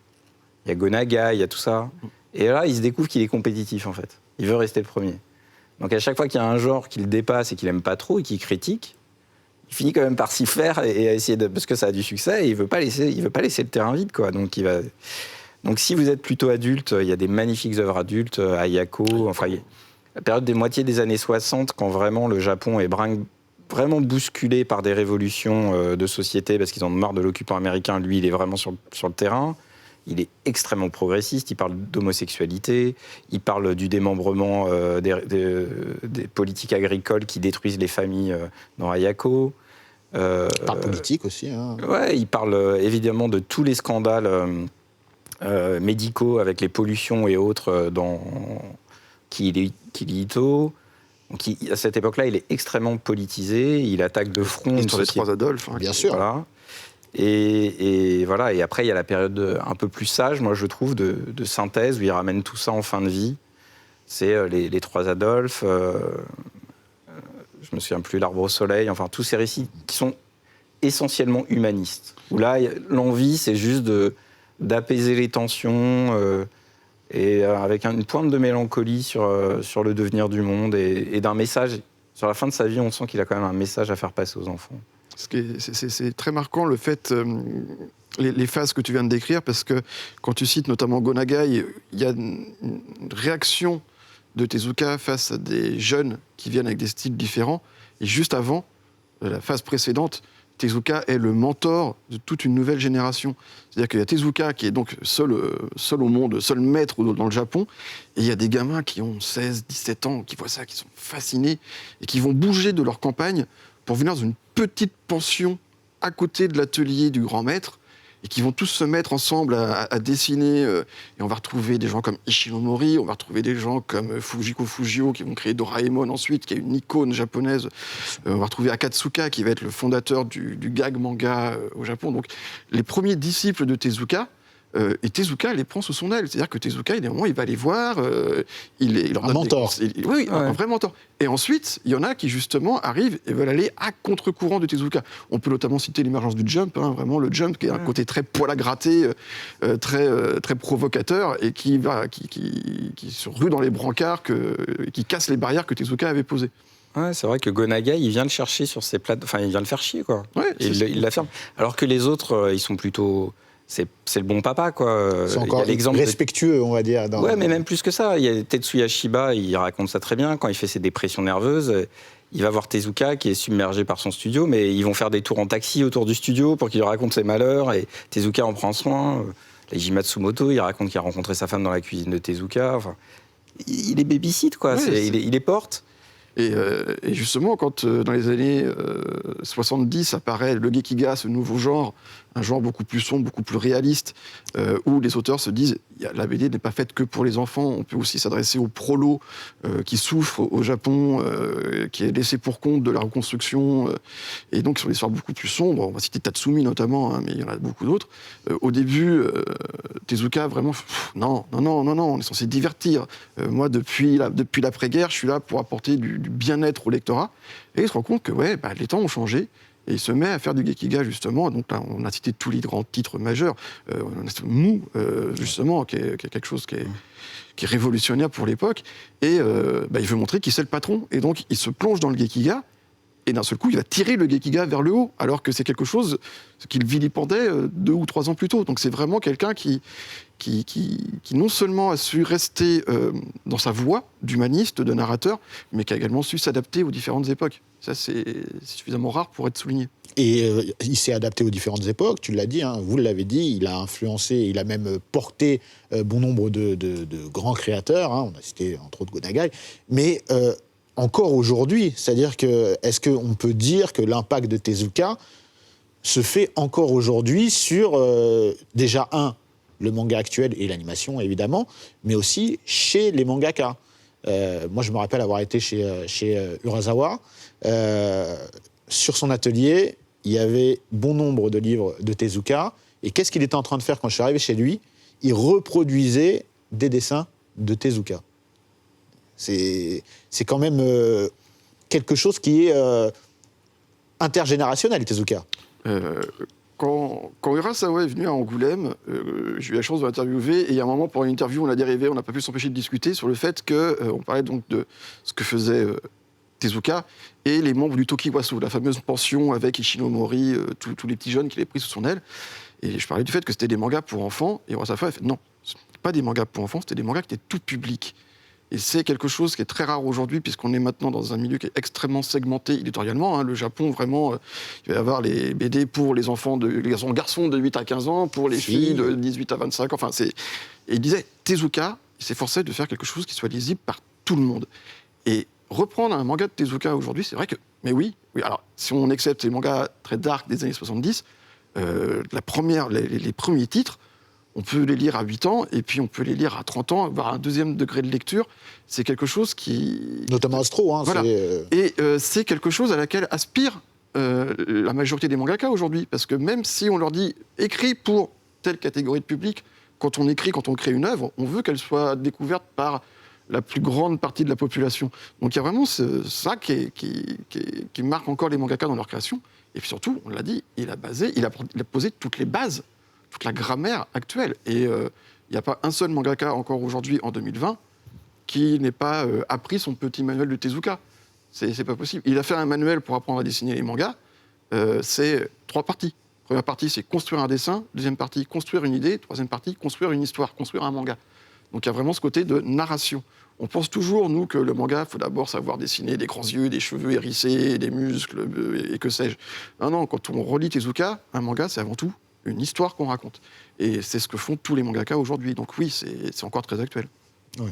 Il y a Gonaga, il y a tout ça. Et là, il se découvre qu'il est compétitif, en fait. Il veut rester le premier. Donc à chaque fois qu'il y a un genre qu'il dépasse et qu'il n'aime pas trop et qu'il critique, il finit quand même par s'y faire et à essayer parce que ça a du succès et il veut pas laisser le terrain vide, quoi. Donc si vous êtes plutôt adulte, il y a des magnifiques œuvres adultes, Ayako, la période des moitiés des années 60, quand vraiment le Japon est vraiment bousculé par des révolutions de société, parce qu'ils en ont marre de l'occupant américain, lui il est vraiment sur le terrain, il est extrêmement progressiste, il parle d'homosexualité, il parle du démembrement des politiques agricoles qui détruisent les familles dans Ayako. Il parle politique aussi. Ouais, il parle évidemment de tous les scandales médicaux avec les pollutions et autres dans Kirito. Donc à cette époque-là, il est extrêmement politisé, il attaque de front sur les trois Adolphes. Bien sûr. Voilà. Et voilà. Et après, il y a la période un peu plus sage, moi je trouve, de synthèse, où il ramène tout ça en fin de vie. C'est les trois Adolphes, je me souviens plus, l'Arbre au soleil, enfin tous ces récits qui sont essentiellement humanistes. Où là, l'envie, c'est juste d'apaiser les tensions et avec une pointe de mélancolie sur le devenir du monde et d'un message. Sur la fin de sa vie, on sent qu'il a quand même un message à faire passer aux enfants. C'est très marquant le fait, les phases que tu viens de décrire, parce que quand tu cites notamment Gonagai, il y a une réaction de Tezuka face à des jeunes qui viennent avec des styles différents. Et juste avant, la phase précédente, Tezuka est le mentor de toute une nouvelle génération. C'est-à-dire qu'il y a Tezuka qui est donc seul au monde, seul maître dans le Japon, et il y a des gamins qui ont 16, 17 ans, qui voient ça, qui sont fascinés, et qui vont bouger de leur campagne pour venir dans une petite pension à côté de l'atelier du grand maître, et qui vont tous se mettre ensemble à dessiner. Et on va retrouver des gens comme Ishinomori, on va retrouver des gens comme Fujiko Fujio qui vont créer Doraemon ensuite, qui est une icône japonaise. On va retrouver Akatsuka qui va être le fondateur du gag manga au Japon. Donc les premiers disciples de Tezuka, et Tezuka les prend sous son aile. C'est-à-dire que Tezuka, il y a un moment, il va les voir, il leur donne un mentor. Oui, un vrai mentor. Et ensuite, il y en a qui, justement, arrivent et veulent aller à contre-courant de Tezuka. On peut notamment citer l'émergence du Jump, vraiment le Jump, qui a un côté très poil à gratter, très provocateur, et qui se rue dans les brancards, qui casse les barrières que Tezuka avait posées. Ouais, c'est vrai que Gonaga, il vient le chercher sur ses plates, enfin, il vient le faire chier, quoi. Ouais, il l'affirme. Alors que les autres, ils sont plutôt... C'est le bon papa, quoi. C'est encore respectueux, on va dire. Ouais, mais même plus que ça. Il y a Tetsuya Shiba, il raconte ça très bien. Quand il fait ses dépressions nerveuses, il va voir Tezuka, qui est submergé par son studio, mais ils vont faire des tours en taxi autour du studio pour qu'il lui raconte ses malheurs, et Tezuka en prend soin. Leiji Matsumoto, il raconte qu'il a rencontré sa femme dans la cuisine de Tezuka. Enfin, il est babysit, quoi. Ouais, il est porte. Et justement, quand dans les années 70 apparaît le Gekiga, ce nouveau genre, un genre beaucoup plus sombre, beaucoup plus réaliste, où les auteurs se disent la BD n'est pas faite que pour les enfants, on peut aussi s'adresser aux prolos qui souffrent au Japon, qui est laissé pour compte de la reconstruction, et donc sur des histoires beaucoup plus sombres. On va citer Tatsumi notamment, mais il y en a beaucoup d'autres. Au début, Tezuka, vraiment, non, on est censé divertir. Moi, depuis l'après-guerre, je suis là pour apporter du bien-être au lectorat. Et il se rend compte que les temps ont changé. Et il se met à faire du Gekiga, justement. Donc là, on a cité tous les grands titres majeurs. On a cité Mou, justement, qui est quelque chose qui est révolutionnaire pour l'époque. Et il veut montrer qu'il c'est le patron. Et donc, il se plonge dans le Gekiga. Et d'un seul coup, il va tirer le Gekiga vers le haut, alors que c'est quelque chose qu'il vilipendait 2 ou 3 ans plus tôt. Donc c'est vraiment quelqu'un qui non seulement a su rester dans sa voie d'humaniste, de narrateur, mais qui a également su s'adapter aux différentes époques. Ça, c'est suffisamment rare pour être souligné. Et il s'est adapté aux différentes époques, tu l'as dit, vous l'avez dit, il a influencé, il a même porté bon nombre de grands créateurs, on a cité entre autres Gonagai, mais encore aujourd'hui, c'est-à-dire que, est-ce qu'on peut dire que l'impact de Tezuka se fait encore aujourd'hui sur, déjà, le manga actuel et l'animation, évidemment, mais aussi chez les mangaka. Moi, je me rappelle avoir été chez Urasawa. Sur son atelier, il y avait bon nombre de livres de Tezuka. Et qu'est-ce qu'il était en train de faire quand je suis arrivé chez lui? Il reproduisait des dessins de Tezuka. C'est quand même quelque chose qui est intergénérationnel, Tezuka. Quand Urasawa est venu à Angoulême, j'ai eu la chance de l'interviewer, et il y a un moment, pour une interview, on a dérivé, on n'a pas pu s'empêcher de discuter sur le fait qu'on parlait donc de ce que faisait Tezuka et les membres du Tokiwasu, la fameuse pension avec Ishinomori, tous les petits jeunes qu'il avait pris sous son aile. Et je parlais du fait que c'était des mangas pour enfants, et Urasawa a fait non, ce n'était pas des mangas pour enfants, c'était des mangas qui étaient tout public. Et c'est quelque chose qui est très rare aujourd'hui, puisqu'on est maintenant dans un milieu qui est extrêmement segmenté éditorialement. Le Japon, vraiment, il va y avoir les BD pour les garçons de 8 à 15 ans, pour les filles de 18 à 25 ans. Et il disait, Tezuka, il s'efforçait de faire quelque chose qui soit lisible par tout le monde. Et reprendre un manga de Tezuka aujourd'hui, c'est vrai que... Mais oui, alors, si on accepte les mangas très dark des années 70, les premiers titres, on peut les lire à 8 ans, et puis on peut les lire à 30 ans, avoir un deuxième degré de lecture. C'est quelque chose qui... Notamment Astro. Voilà. Et c'est quelque chose à laquelle aspire la majorité des mangaka aujourd'hui. Parce que même si on leur dit « écrit pour telle catégorie de public », quand on crée une œuvre, on veut qu'elle soit découverte par la plus grande partie de la population. Donc il y a vraiment ça qui marque encore les mangaka dans leur création. Et puis surtout, on l'a dit, il a posé toutes les bases, toute la grammaire actuelle. Et il n'y a pas un seul mangaka encore aujourd'hui, en 2020, qui n'ait pas appris son petit manuel de Tezuka. C'est pas possible. Il a fait un manuel pour apprendre à dessiner les mangas. C'est 3 parties. Première partie, c'est construire un dessin. Deuxième partie, construire une idée. Troisième partie, construire une histoire, construire un manga. Donc il y a vraiment ce côté de narration. On pense toujours, nous, que le manga, il faut d'abord savoir dessiner des grands yeux, des cheveux hérissés, des muscles, et que sais-je. Non, quand on relit Tezuka, un manga, c'est avant tout une histoire qu'on raconte. Et c'est ce que font tous les mangaka aujourd'hui. Donc oui, c'est encore très actuel. Oui.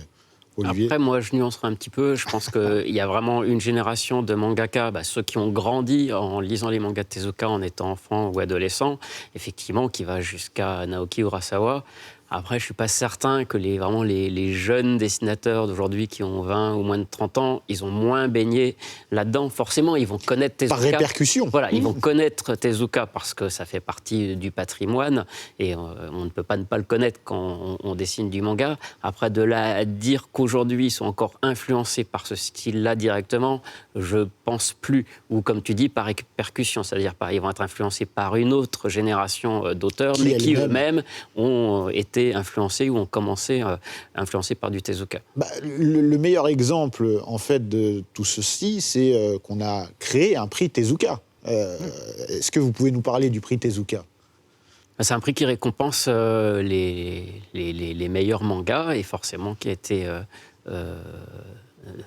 Olivier? Après, moi, je nuancerai un petit peu. Je pense qu'il y a vraiment une génération de mangaka, ceux qui ont grandi en lisant les mangas de Tezuka en étant enfant ou adolescent, effectivement, qui va jusqu'à Naoki Urasawa. Après, je ne suis pas certain que les jeunes dessinateurs d'aujourd'hui qui ont 20 ou moins de 30 ans, ils ont moins baigné là-dedans. Forcément, ils vont connaître Tezuka. Par répercussion. Voilà, ils vont connaître Tezuka parce que ça fait partie du patrimoine et on ne peut pas ne pas le connaître quand on dessine du manga. Après, de là à dire qu'aujourd'hui, ils sont encore influencés par ce style-là directement, je pense plus. Ou comme tu dis, par répercussion, c'est-à-dire ils vont être influencés par une autre génération d'auteurs, mais qui eux-mêmes ont été influencés ou ont commencé influencés par du Tezuka. Le meilleur exemple, en fait, de tout ceci, c'est qu'on a créé un prix Tezuka. Est-ce que vous pouvez nous parler du prix Tezuka? C'est un prix qui récompense les meilleurs mangas et forcément qui a été...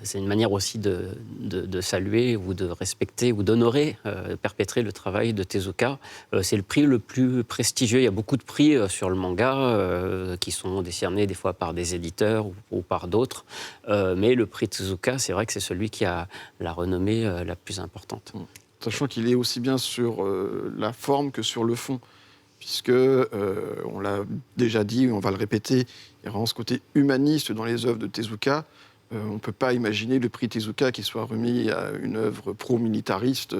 c'est une manière aussi de saluer ou de respecter ou d'honorer, perpétrer le travail de Tezuka. C'est le prix le plus prestigieux. Il y a beaucoup de prix sur le manga qui sont décernés des fois par des éditeurs ou par d'autres. Mais le prix Tezuka, c'est vrai que c'est celui qui a la renommée la plus importante. Sachant qu'il est aussi bien sur la forme que sur le fond. Puisque, on l'a déjà dit, on va le répéter, il y a vraiment ce côté humaniste dans les œuvres de Tezuka. On ne peut pas imaginer le prix Tezuka qui soit remis à une œuvre pro-militariste,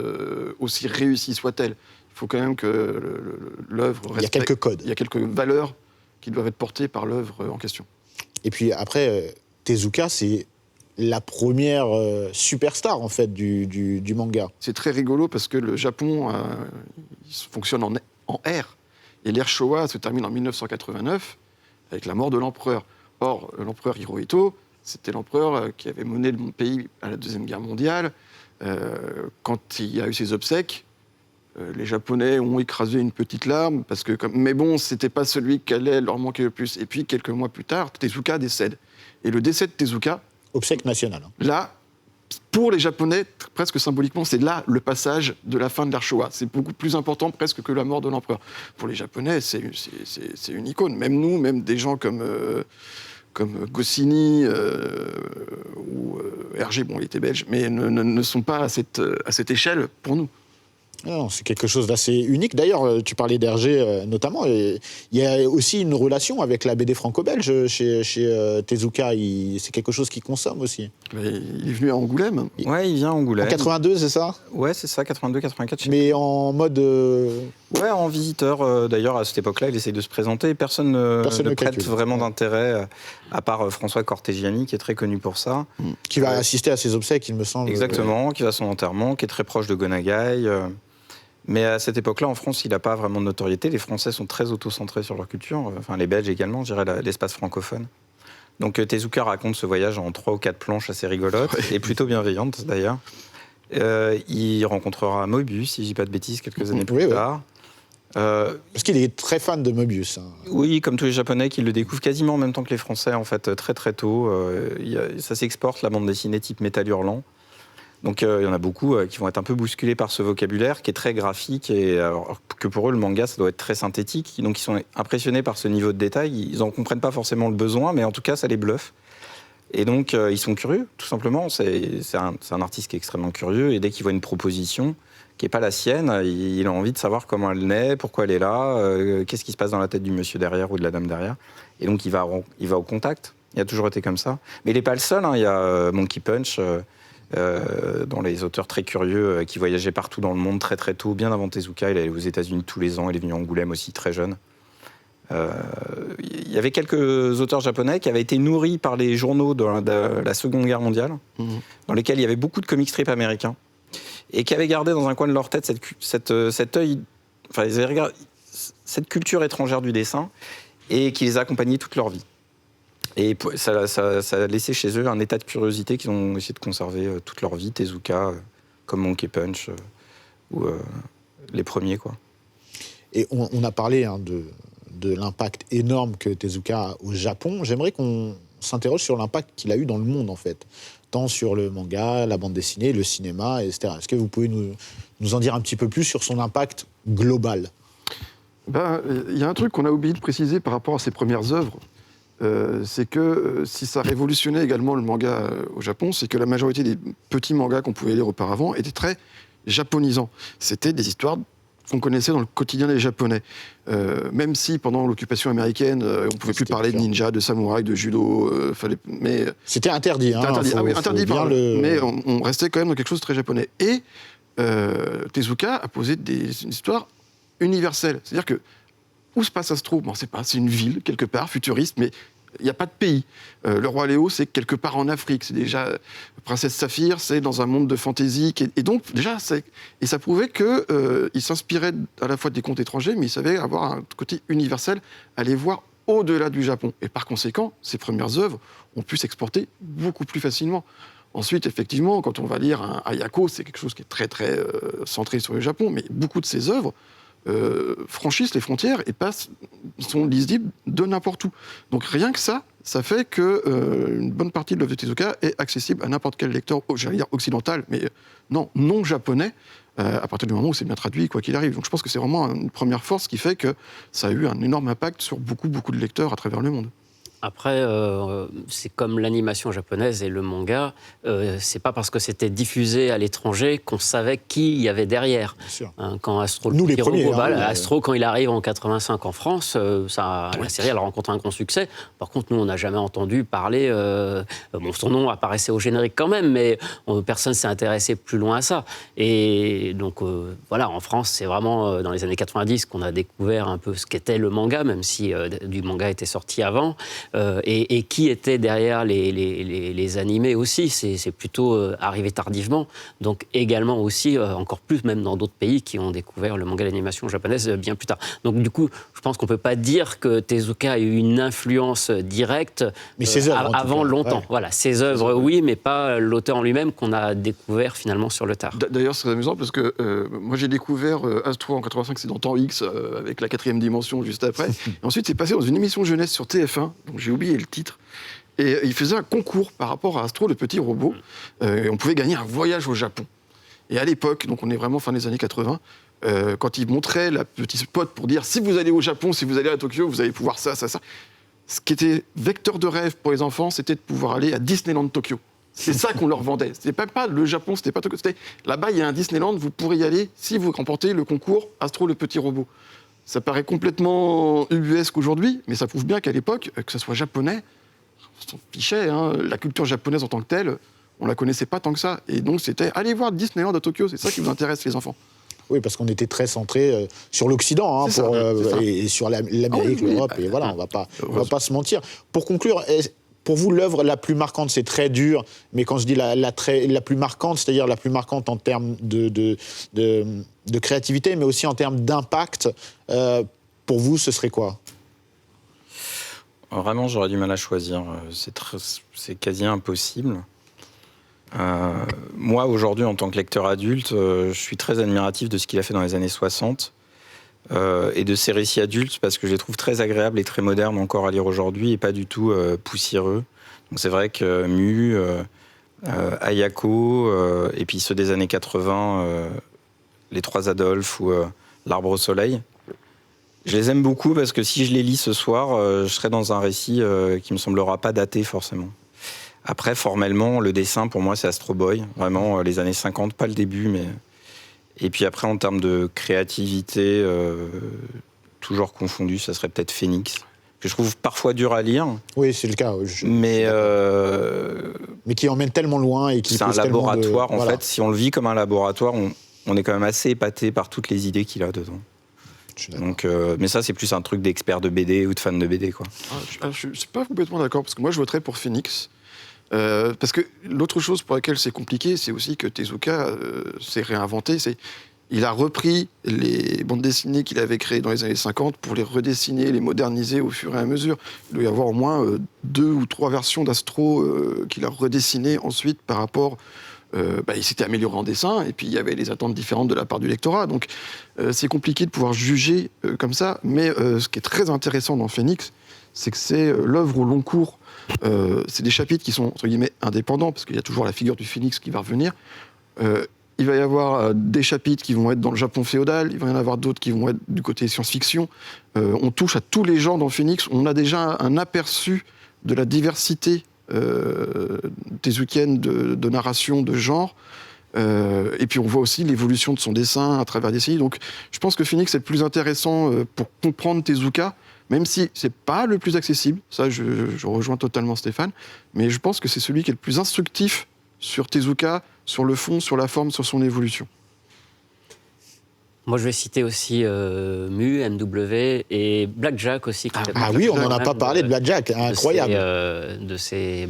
aussi réussie soit-elle. Il faut quand même que l'œuvre respecte... Il y a quelques codes. Il y a quelques valeurs qui doivent être portées par l'œuvre en question. Et puis après, Tezuka, c'est la première superstar, en fait, du manga. C'est très rigolo parce que le Japon il fonctionne en ère. Et l'ère Showa se termine en 1989 avec la mort de l'empereur. Or, l'empereur Hirohito, c'était l'empereur qui avait mené le pays à la Deuxième Guerre mondiale. Quand il y a eu ses obsèques, les Japonais ont écrasé une petite larme, mais bon, c'était pas celui qui allait leur manquer le plus. Et puis, quelques mois plus tard, Tezuka décède. Et le décès de Tezuka... Obsèque nationale. Là, pour les Japonais, presque symboliquement, c'est là le passage de la fin de l'ère Showa. C'est beaucoup plus important presque que la mort de l'empereur. Pour les Japonais, c'est une icône. Même nous, même des gens comme Goscinny ou Hergé, bon, il était belge, mais ne sont pas à cette échelle pour nous. Non, c'est quelque chose d'assez unique. D'ailleurs, tu parlais d'Hergé notamment. Et il y a aussi une relation avec la BD franco-belge chez Tezuka. C'est quelque chose qu'il consomme aussi. Mais il est venu à Angoulême. Ouais, il vient à Angoulême. En 82, c'est ça? Ouais, c'est ça, 82, 84. Mais en mode... Ouais, en visiteur. D'ailleurs, à cette époque-là, il essaye de se présenter. Personne ne prête calcule. vraiment d'intérêt, à part François Cortegiani, qui est très connu pour ça. Qui va assister à ses obsèques, il me semble. Exactement, qui va à son enterrement, qui est très proche de Gonagai. Mais à cette époque-là, en France, il n'a pas vraiment de notoriété. Les Français sont très auto-centrés sur leur culture. Enfin, les Belges également, je dirais l'espace francophone. Donc Tezuka raconte ce voyage en 3 ou 4 planches assez rigolotes, et plutôt bienveillantes d'ailleurs. Il rencontrera Moebius, si je dis pas de bêtises, quelques années plus tard. Parce qu'il est très fan de Moebius. Oui, comme tous les Japonais qui le découvrent quasiment en même temps que les Français, en fait, très très tôt. Ça s'exporte, la bande dessinée type métal hurlant. Donc il y en a beaucoup qui vont être un peu bousculés par ce vocabulaire qui est très graphique, et alors que pour eux le manga ça doit être très synthétique. Donc ils sont impressionnés par ce niveau de détail, ils n'en comprennent pas forcément le besoin, mais en tout cas ça les bluffe. Et donc ils sont curieux, tout simplement. C'est un artiste qui est extrêmement curieux, et dès qu'il voit une proposition qui n'est pas la sienne, il a envie de savoir comment elle naît, pourquoi elle est là, qu'est-ce qui se passe dans la tête du monsieur derrière ou de la dame derrière. Et donc il va au contact. Il a toujours été comme ça. Mais il n'est pas le seul, hein. Il y a Monkey Punch... dans les auteurs très curieux qui voyageaient partout dans le monde très très tôt, bien avant Tezuka. Il allait aux États-Unis tous les ans, il est venu à Angoulême aussi très jeune. Il y avait quelques auteurs japonais qui avaient été nourris par les journaux de la Seconde Guerre mondiale, dans lesquels il y avait beaucoup de comic strips américains, et qui avaient gardé dans un coin de leur tête cet œil, enfin, ils avaient regardé cette culture étrangère du dessin, et qui les a accompagnés toute leur vie. Et ça a laissé chez eux un état de curiosité qu'ils ont essayé de conserver toute leur vie, Tezuka, comme Monkey Punch, ou les premiers, quoi. Et on a parlé de l'impact énorme que Tezuka a au Japon. J'aimerais qu'on s'interroge sur l'impact qu'il a eu dans le monde, en fait. Tant sur le manga, la bande dessinée, le cinéma, etc. Est-ce que vous pouvez nous en dire un petit peu plus sur son impact global? Il y a un truc qu'on a oublié de préciser par rapport à ses premières œuvres. c'est que si ça révolutionnait également le manga au Japon, c'est que la majorité des petits mangas qu'on pouvait lire auparavant étaient très japonisants. C'était des histoires qu'on connaissait dans le quotidien des Japonais. Même si pendant l'occupation américaine, on ne pouvait plus parler de ninja, de samouraï, de judo, mais c'était interdit. interdit. Mais on restait quand même dans quelque chose de très japonais. Et Tezuka a posé une histoire universelle. C'est-à-dire que où se passe Astro ? Bon, on ne sait pas, c'est une ville, quelque part, futuriste, mais il n'y a pas de pays. Le roi Léo, c'est quelque part en Afrique. C'est déjà Princesse Saphir, c'est dans un monde de fantaisie. Et donc, déjà, et ça prouvait qu'il s'inspirait à la fois des contes étrangers, mais il savait avoir un côté universel, aller voir au-delà du Japon. Et par conséquent, ses premières œuvres ont pu s'exporter beaucoup plus facilement. Ensuite, effectivement, quand on va lire un Ayako, c'est quelque chose qui est très, très centré sur le Japon, mais beaucoup de ses œuvres franchissent les frontières et sont lisibles de n'importe où. Donc rien que ça fait qu'une bonne partie de l'œuvre de Tezuka est accessible à n'importe quel lecteur, j'allais dire occidental, mais non japonais, à partir du moment où c'est bien traduit, quoi qu'il arrive. Donc je pense que c'est vraiment une première force qui fait que ça a eu un énorme impact sur beaucoup de lecteurs à travers le monde. Après, c'est comme l'animation japonaise et le manga, c'est pas parce que c'était diffusé à l'étranger qu'on savait qui il y avait derrière. Bien sûr. Quand Astro, Nous les premiers. Astro, quand il arrive en 85 en France, la série elle rencontre un grand succès. Par contre, nous, on n'a jamais entendu parler. Son nom apparaissait au générique quand même, mais personne s'est intéressé plus loin à ça. Et donc, en France, c'est vraiment dans les années 90 qu'on a découvert un peu ce qu'était le manga, même si du manga était sorti avant. Et qui était derrière les animés aussi, c'est plutôt arrivé tardivement. Donc également aussi, encore plus même dans d'autres pays qui ont découvert le manga d'animation japonaise bien plus tard. Donc du coup, je pense qu'on ne peut pas dire que Tezuka a eu une influence directe mais ses œuvres, avant longtemps. Ouais. Voilà, ses œuvres, oui, mais pas l'auteur en lui-même qu'on a découvert finalement sur le tard. D'ailleurs, c'est amusant parce que moi j'ai découvert Astro en 85, c'est dans Temps X, avec la 4e dimension juste après. Et ensuite, c'est passé dans une émission jeunesse sur TF1, donc j'ai oublié le titre. Et il faisait un concours par rapport à Astro, le petit robot. Et on pouvait gagner un voyage au Japon. Et à l'époque, donc on est vraiment fin des années 80, quand il montrait la petite spot pour dire si vous allez au Japon, si vous allez à Tokyo, vous allez pouvoir ça. Ce qui était vecteur de rêve pour les enfants, c'était de pouvoir aller à Disneyland Tokyo. C'est ça qu'on leur vendait. C'était pas le Japon, c'était pas Tokyo. C'était là-bas, il y a un Disneyland, vous pourrez y aller si vous remportez le concours Astro, le petit robot. Ça paraît complètement ubuesque aujourd'hui, mais ça prouve bien qu'à l'époque, que ce soit japonais, on s'en fichait. La culture japonaise en tant que telle, on la connaissait pas tant que ça. Et donc c'était allez voir Disneyland à Tokyo, c'est ça qui vous intéresse les enfants. Oui, parce qu'on était très centré sur l'Occident, et sur l'Amérique, l'Europe, et voilà, on va pas se mentir. Pour conclure, pour vous, l'œuvre la plus marquante, c'est très dur, mais quand je dis la plus marquante, c'est-à-dire la plus marquante en termes de créativité, mais aussi en termes d'impact, pour vous, ce serait quoi ? Vraiment, j'aurais du mal à choisir. C'est quasi impossible. Moi, aujourd'hui, en tant que lecteur adulte, je suis très admiratif de ce qu'il a fait dans les années 60 et de ses récits adultes, parce que je les trouve très agréables et très modernes encore à lire aujourd'hui et pas du tout poussiéreux. Donc c'est vrai que Mu, Ayako, et puis ceux des années 80, Les Trois Adolphes ou L'Arbre au Soleil, je les aime beaucoup parce que si je les lis ce soir, je serai dans un récit qui me semblera pas daté forcément. Après, formellement, le dessin, pour moi, c'est Astro Boy. Vraiment, les années 50, pas le début, mais... Et puis après, en termes de créativité, toujours confondu, ça serait peut-être Phoenix, que je trouve parfois dur à lire. Oui, c'est le cas. Mais qui emmène tellement loin et qui c'est un laboratoire, en fait. Si on le vit comme un laboratoire, on est quand même assez épaté par toutes les idées qu'il a dedans. Donc, mais ça, c'est plus un truc d'expert de BD ou de fan de BD, quoi. Je ne suis pas complètement d'accord, parce que moi, je voterais pour Phoenix. Parce que l'autre chose pour laquelle c'est compliqué, c'est aussi que Tezuka s'est réinventé. Il a repris les bandes dessinées qu'il avait créées dans les années 50 pour les redessiner, les moderniser au fur et à mesure. Il doit y avoir au moins 2 ou 3 versions d'Astro qu'il a redessinées ensuite par rapport... il s'était amélioré en dessin, et puis il y avait des attentes différentes de la part du lectorat. Donc c'est compliqué de pouvoir juger comme ça, mais ce qui est très intéressant dans Phoenix, c'est que c'est l'œuvre au long cours. C'est des chapitres qui sont, entre guillemets, indépendants, parce qu'il y a toujours la figure du Phénix qui va revenir. il va y avoir des chapitres qui vont être dans le Japon féodal, il va y en avoir d'autres qui vont être du côté science-fiction. On touche à tous les genres dans Phoenix. On a déjà un aperçu de la diversité tezukienne de narration, de genre. Et puis on voit aussi l'évolution de son dessin à travers des séries. Donc je pense que Phoenix est le plus intéressant pour comprendre Tezuka, même si c'est pas le plus accessible. Ça, je rejoins totalement Stéphane. Mais je pense que c'est celui qui est le plus instructif sur Tezuka, sur le fond, sur la forme, sur son évolution. Moi, je vais citer aussi Mu, MW et Blackjack aussi. Ah oui, on n'en a pas parlé de Blackjack, incroyable. De ses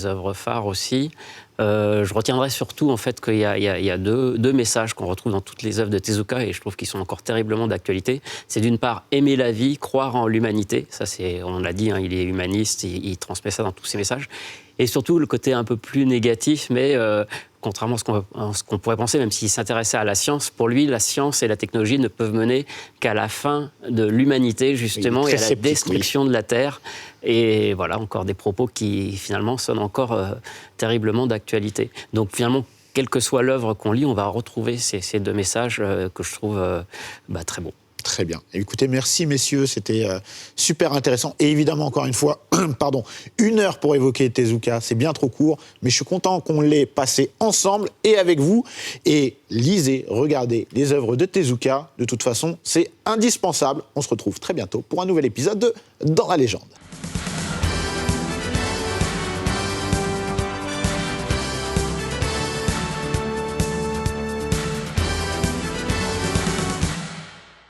œuvres phares aussi. Je retiendrai surtout en fait qu'il y a deux messages qu'on retrouve dans toutes les œuvres de Tezuka et je trouve qu'ils sont encore terriblement d'actualité. C'est d'une part aimer la vie, croire en l'humanité. Ça, on l'a dit, hein, il est humaniste, il transmet ça dans tous ses messages. Et surtout le côté un peu plus négatif, mais contrairement à ce qu'on pourrait penser, même s'il s'intéressait à la science, pour lui, la science et la technologie ne peuvent mener qu'à la fin de l'humanité, justement, et à la destruction de la Terre. Et voilà, encore des propos qui, finalement, sonnent encore terriblement d'actualité. Donc, finalement, quelle que soit l'œuvre qu'on lit, on va retrouver ces deux messages que je trouve très bons. Très bien. Écoutez, merci messieurs, c'était super intéressant. Et évidemment, encore une fois, 1 heure pour évoquer Tezuka, c'est bien trop court, mais je suis content qu'on l'ait passé ensemble et avec vous. Et lisez, regardez les œuvres de Tezuka. De toute façon, c'est indispensable. On se retrouve très bientôt pour un nouvel épisode de Dans la légende.